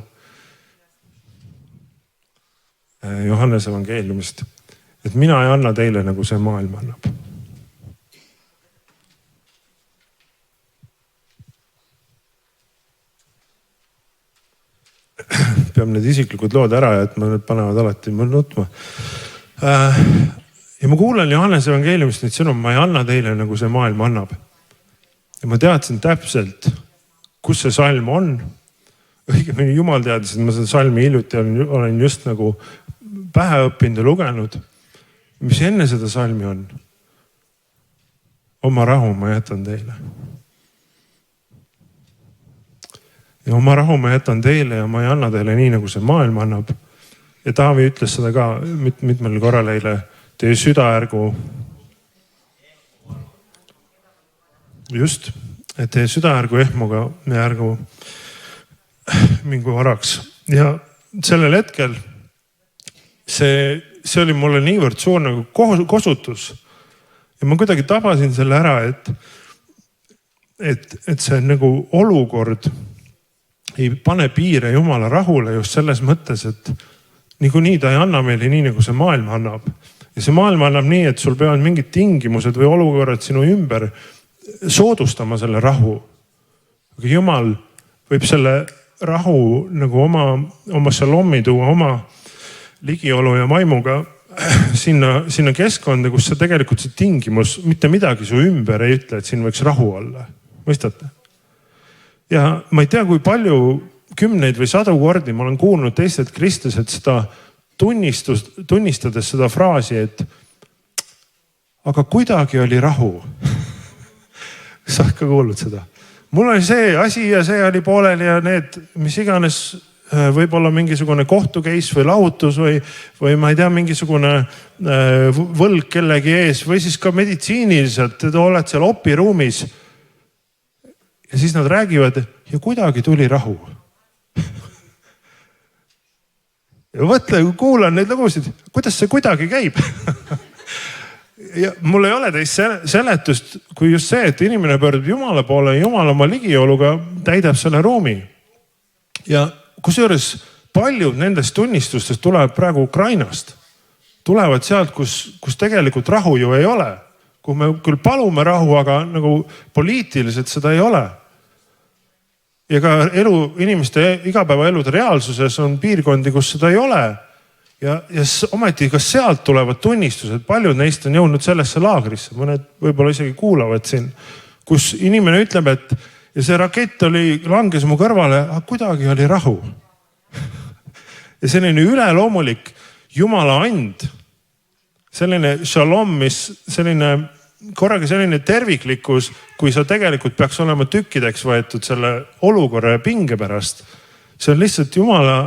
Johannese evangeeliumist, et mina ei anna teile nagu see maailm annab. Peab need isiklikud lood ära ja et need panevad alati mul nutma. Ja ma kuulen Johannese evangeeliumist neid sõnu, ma ei anna teile nagu see maailm annab. Ja ma teadsin täpselt, kus see salm on. Õigemini Jumal teadis, et ma seda salmi hiljuti olen just nagu pähe õppinud ja lugenud. Mis enne seda salmi on? Oma rahu ma jätan teile. Ja oma rahu ma jätan teile ja ma ei anna teile nii, nagu see maailm annab. Ja Taavi ütles seda ka mitmel korral eile. Teie süda ärgu. Just, et teie süda ärgu ehmuga ja ärgu mingu varaks. Ja sellel hetkel see oli mulle niivõrd suur nagu kosutus. Ja ma kuidagi tabasin selle ära, et see nagu olukord ei pane piire Jumala rahule just selles mõttes, et niikuinii ta ei anna meile nii, nagu see maailm annab. Ja see maailm annab nii, et sul peavad mingid tingimused või olukorrad sinu ümber soodustama selle rahu. Aga Jumal võib selle rahu nagu oma šalomi tuua, oma ligiolu ja maimuga sinna keskkonda, kus see tegelikult see tingimus, mitte midagi su ümber ei ütle, et siin võiks rahu olla. Mõistate? Ja ma ei tea, kui palju kümneid või 100 kordi ma olen kuulnud teistelt kristlased seda tunnistades seda fraasi, et aga kuidagi oli rahu. Sa oled ka kuulnud seda. Mul oli see asi ja see oli pooleli ja need, mis iganes võib-olla mingisugune kohtukeis või lahutus või ma ei tea, mingisugune võlg kellegi ees või siis ka meditsiiniliselt, et oled seal opiruumis. Ja siis nad räägivad ja kuidagi tuli rahu. Ja mõtle, kui kuulan neid lugusid, kuidas see kuidagi käib. Ja mul ei ole teist seletust, kui just see, et inimene pöördub Jumala poole ja Jumal oma ligioluga täidab selle ruumi. Ja kusjuures paljud nendest tunnistustest tulevad praegu Ukrainast. Tulevad sealt, kus tegelikult rahu ju ei ole. Kui me küll palume rahu, aga nagu poliitiliselt seda ei ole. Ja ka inimeste igapäevaelude reaalsuses on piirkondi, kus seda ei ole. Ja ometi ka sealt tulevad tunnistused, paljud neist on jõudnud sellesse laagrisse, mõned võib-olla isegi kuulavad siin, kus inimene ütleb, et ja see rakett langes mu kõrvale, aga kuidagi oli rahu. Ja selline üleloomulik Jumala and, selline šalom, korraga selline terviklikkus, kui sa tegelikult peaks olema tükkideks võetud selle olukorra ja pinge pärast. See on lihtsalt Jumala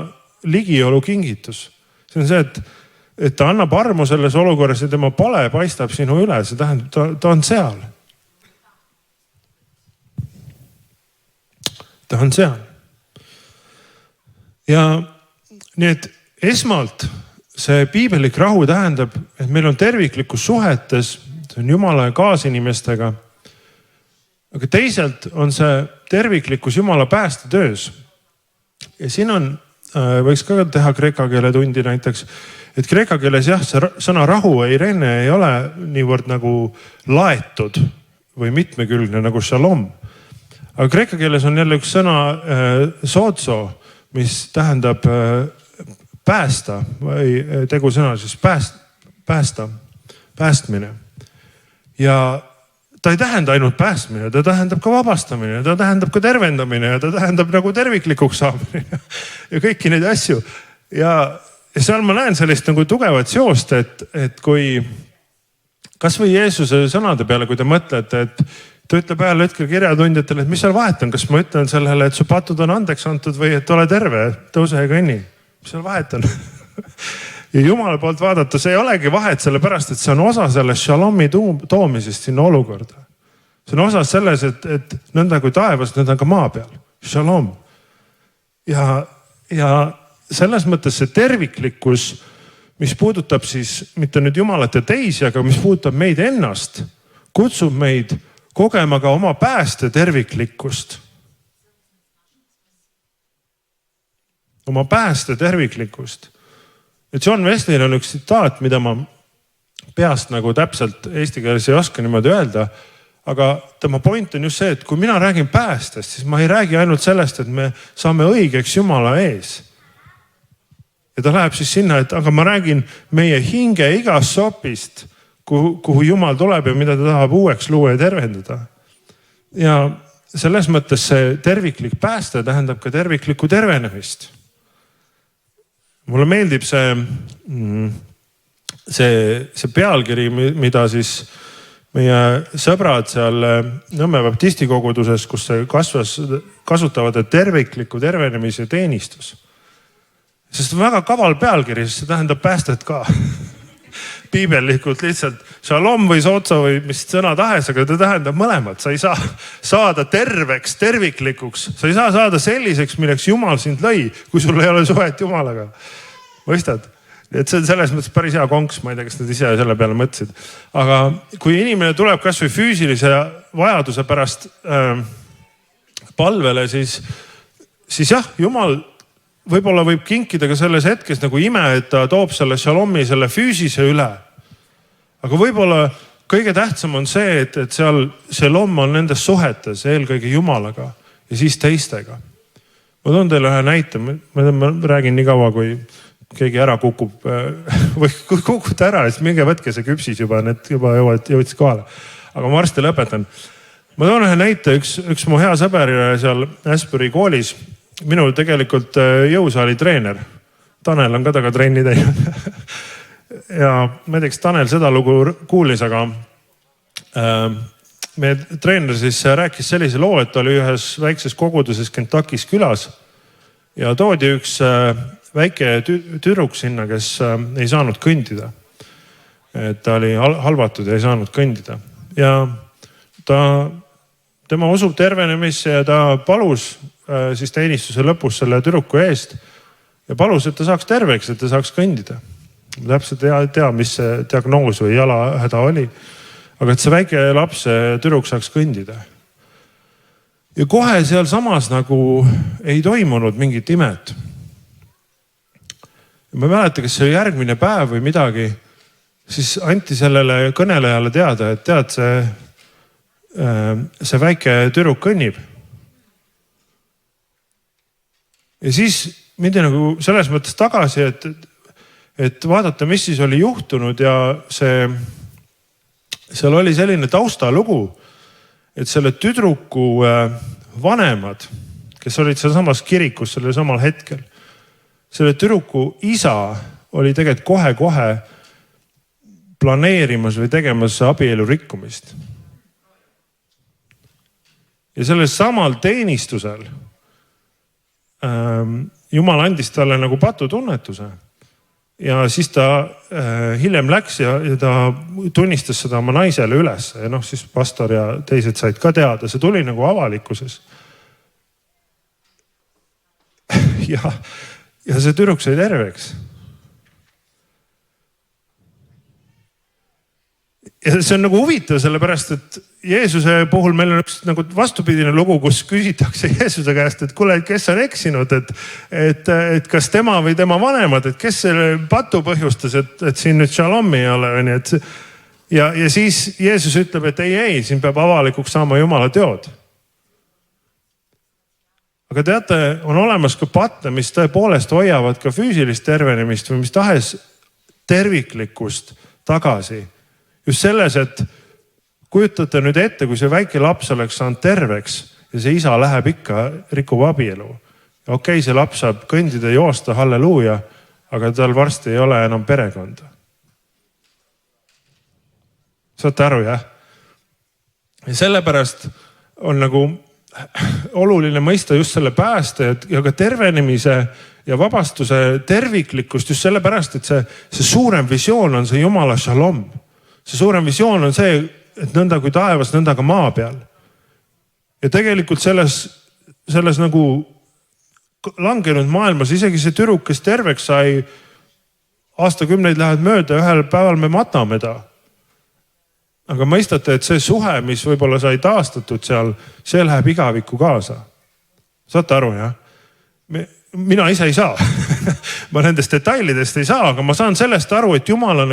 ligiolu kingitus. See on see, et ta annab armu selles olukorras ja tema pale paistab sinu üle. See tähendab, ta on seal. Ta on seal. Ja nii, et esmalt see piibelik rahu tähendab, et meil on terviklikkus suhetes, see on Jumala ja kaasinimestega. Aga teisalt on see terviklikkus Jumala päästetöös. Ja siin on võiks ka teha kreeka keele tundi näiteks, et kreeka keeles jah, see sõna rahu ei ole niivõrd nagu laetud või mitmekülgne nagu šalom. Aga kreeka keeles on jälle üks sõna sootso, mis tähendab päästa või tegusõna siis päästmine. Ja ta ei tähenda ainult päästmine, ta tähendab ka vabastamine, ta tähendab ka tervendamine ja ta tähendab nagu terviklikuks saamine ja kõiki neid asju. Ja seal ma näen sellist nagu tugevat seost, et kui kas või Jeesuse sõnade peale, kui te mõtlete, et ta ütleb ühel hetkel kirjatundjatele, et mis seal vahet on, kas ma ütlen sellele, et su patud on andeks antud või et ole terve, tõuse ja kõnni. Mis seal vahet on? Ja Jumala poolt vaadata, see ei olegi vahet sellepärast, et see on osa sellest šalomi toomisest sinna olukorda. See on osa selles, et nõnda kui taevas, nõnda ka maa peal. Šalom. Ja selles mõttes see terviklikkus, mis puudutab siis mitte nüüd Jumalat ja teisi, aga mis puudutab meid ennast, kutsub meid kogema ka oma pääste terviklikkust. Oma pääste terviklikkust. Et John Wesley'l on üks tsitaat, mida ma peast nagu täpselt eesti keeles ei oska niimoodi öelda, aga tema point on just see, et kui mina räägin päästest, siis ma ei räägi ainult sellest, et me saame õigeks Jumala ees. Ja ta läheb siis sinna, et aga ma räägin meie hinge igast sopist, kuhu Jumal tuleb ja mida ta tahab uueks luua ja tervendada. Ja selles mõttes see terviklik pääste tähendab ka terviklikku tervenemist. Mulle meeldib see pealkiri, mida siis meie sõbrad seal Nõmme baptisti koguduses, kus see kasutavad tervikliku tervenemise teenistus. Sest on väga kaval pealkiri, sest see tähendab päästet ka. Piibellikult lihtsalt shalom või sotso või mis sõna tahes, aga ta tähendab mõlemat. Sa ei saa saada terveks, terviklikuks. Sa ei saa saada selliseks, milleks Jumal sind lõi, kui sul ei ole suhet Jumalaga. Mõistad? Et see on selles mõttes päris hea konks, ma ei tea, kas nad ise selle peale mõtlesid. Aga kui inimene tuleb kas või füüsilise vajaduse pärast palvele, siis jah, Jumal võib-olla võib kinkida ka selles hetkes nagu ime, et ta toob selle šalomi, selle füüsise üle. Aga võib-olla kõige tähtsam on see, et seal šalom on nendes suhetes, eelkõige Jumalaga ja siis teistega. Ma toon teile ühe näite, ma räägin nii kaua, kui keegi ära kukub või kui kukute ära, siis minge võtke see küpsis juba, need juba jõudsid kohale. Aga ma varsti lõpetan. Ma toon ühe näite, üks mu hea sõber seal Asbury koolis. Minul tegelikult jõusaali treener. Tanel on ka taga trenni teinud. Ja ma ei tea, kas Tanel seda lugu kuulis, aga meie treener siis rääkis sellise loo, et oli ühes väikses koguduses Kentuckys külas ja toodi üks väike tüdruk sinna, kes ei saanud kõndida. Et ta oli halvatud ja ei saanud kõndida. Ja tema usub tervenemisse ja ta palus siis teenistuse lõpus selle tüdruku eest ja palus, et ta saaks terveks, et ta saaks kõndida. Ma täpselt ei tea, mis see diagnoos või jalahäda oli, aga et see väike laps, tüdruk saaks kõndida. Ja kohe seal samas nagu ei toimunud mingit imet. Ma ei mäleta, kas see järgmine päev või midagi, siis anti sellele kõnelejale teada, et tead, see väike tüdruk kõnnib. Ja siis mindi nagu selles mõttes tagasi, et vaadata, mis siis oli juhtunud ja seal oli selline taustalugu, et selle tüdruku vanemad, kes olid seal samas kirikus sellel samal hetkel, selle tüdruku isa oli tegelikult kohe-kohe planeerimas või tegemas abielu rikkumist. Ja sellel samal teenistusel Jumal andis talle nagu patutunnetuse ja siis ta hiljem läks ja ta tunnistas seda oma naisele üles ja siis pastor ja teised said ka teada, see tuli nagu avalikkuses. Ja see tüdruk sai terveks. Ja see on nagu huvitav, sellepärast, et Jeesuse puhul meil on üks nagu vastupidine lugu, kus küsitakse Jeesuse käest, et kuule, kes on eksinud, et kas tema või tema vanemad, et kes selle patu põhjustas, et siin nüüd šalomi ei ole. Ja siis Jeesus ütleb, et ei, siin peab avalikuks saama Jumala teod. Aga teate, on olemas ka patne, mis tõepoolest hoiavad ka füüsilist tervenemist või mis tahes terviklikkust tagasi. Just selles, et kujutate nüüd ette, kui see väike laps oleks saanud terveks ja see isa läheb ikka, rikub abielu. Ja okei, see laps saab kõndida, joosta, halleluuja, aga tal varsti ei ole enam perekonda. Saate aru, jah? Ja sellepärast on nagu oluline mõista just selle pääste ja ka tervenemise ja vabastuse terviklikkust just sellepärast, et see suurem visioon on see Jumala šalom. See suurem visioon on see, et nõnda kui taevas, nõnda ka maa peal. Ja tegelikult selles nagu langenud maailmas, isegi see tüdruk, kes terveks sai, aastakümneid lähevad mööda, ühel päeval me matame ta. Aga mõistate, et see suhe, mis võib-olla sai taastatud seal, see läheb igavikku kaasa. Saate aru, jah? Mina ise ei saa. Ma nendest detailidest ei saa, aga ma saan sellest aru, et Jumala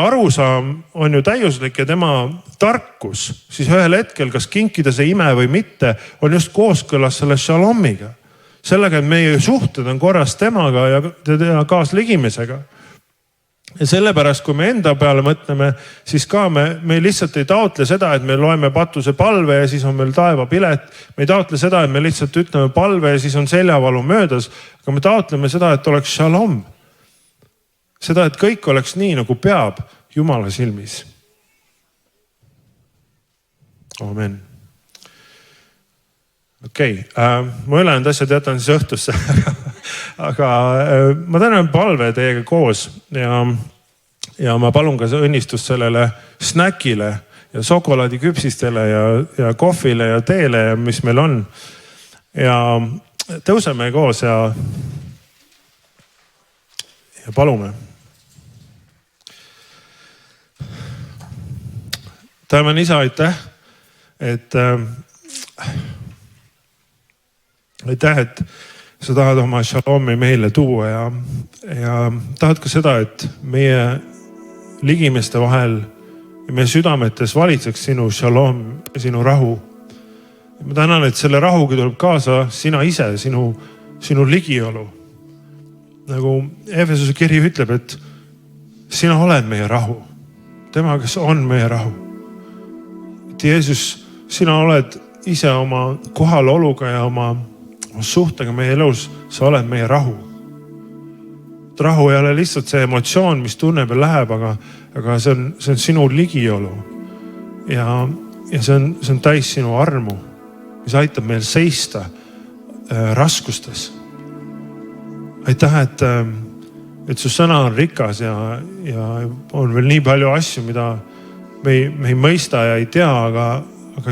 arusaam on ju täiuslik ja tema tarkus, siis ühel hetkel, kas kinkida see ime või mitte, on just kooskõlas selle šalomiga. Sellega, et meie suhted on korras temaga ja kaasligimisega. ja sellepärast, kui me enda peale mõtleme, siis ka me lihtsalt ei taotle seda, et me loeme patuse palve ja siis on meil taevapilet. Me ei taotle seda, et me lihtsalt ütleme palve ja siis on seljavalu möödas, aga me taotleme seda, et oleks shalom. Seda, et kõik oleks nii, nagu peab Jumala silmis. Amen. Okei, ma ülejäänud asjad jätan siis õhtusse, aga ma tänan palve teiega koos ja ma palun ka õnnistust sellele snäkile ja šokolaadiküpsistele ja kohvile ja teele, mis meil on. Ja tõuseme koos ja palume. Taevan isa, aitäh, aitäh, et sa tahad oma shalomi meile tuua ja tahad ka seda, et meie ligimeste vahel ja meie südametes valitseks sinu shalom ja sinu rahu. Ma tänan, et selle rahuga tuleb kaasa sina ise, sinu ligiolu. Nagu Efesuse kiri ütleb, et sina oled meie rahu. Tema, kes on meie rahu. Et Jeesus, sina oled ise oma kohaloluga ja oma suhtega meie elus, sa oled meie rahu. Rahu ei ole lihtsalt see emotsioon, mis tunneb ja läheb, aga see on sinu ligiolu. Ja see on täis sinu armu, mis aitab meil seista raskustes. Aitäh, et su sõna on rikas ja on veel nii palju asju, mida me ei mõista ja ei tea, aga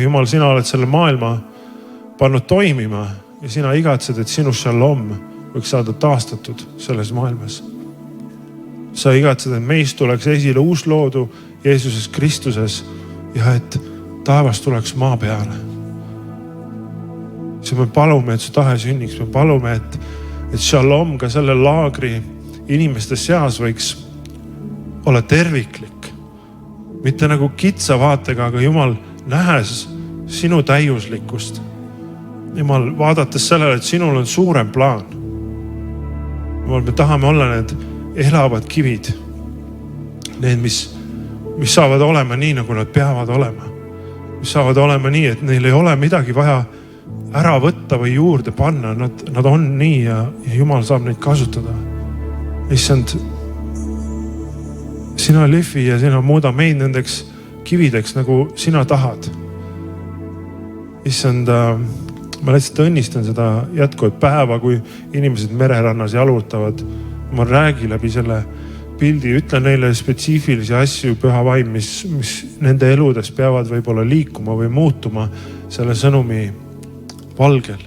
Jumal, sina oled selle maailma pannud toimima ja sina igatsed, et sinu shalom võiks saada taastatud selles maailmas. Sa igatsed, et meist tuleks esile uus loodu Jeesuses Kristuses ja et taevas tuleks maa peale. Me palume, et su tahe sünniks. Me palume, et shalom ka selle laagri inimeste seas võiks olla terviklik. Mitte nagu kitsa vaatega, aga Jumal, nähes sinu täiuslikkust. Jumal, vaadates sellele, et sinul on suurem plaan. Jumal, me tahame olla need elavad kivid. Need, mis saavad olema nii, nagu nad peavad olema. Mis saavad olema nii, et neil ei ole midagi vaja ära võtta või juurde panna. Nad on nii ja Jumal saab neid kasutada. Issand, sina lihvi ja sina muuda meid nendeks kivideks, nagu sina tahad. Issand, ma lihtsalt õnnistan seda jätkuvat päeva, kui inimesed mererannas jalutavad. Ma räägi läbi selle pildi, ütlen neile spetsiifilisi asju, püha vaim, mis nende eludes peavad võib-olla liikuma või muutuma selle sõnumi valgel.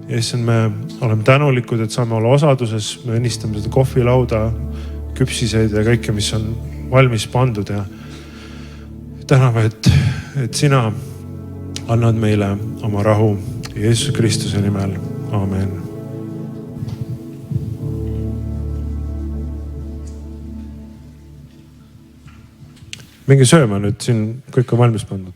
Ja issand, me oleme tänulikud, et saame olla osaduses. Me õnnistame seda kohvilauda, küpsiseid ja kõike, mis on valmis pandud ja täname, et sina annad meile oma rahu Jeesus Kristuse nimel. Amen. Minge sööma nüüd, siin kõik on valmis pandud.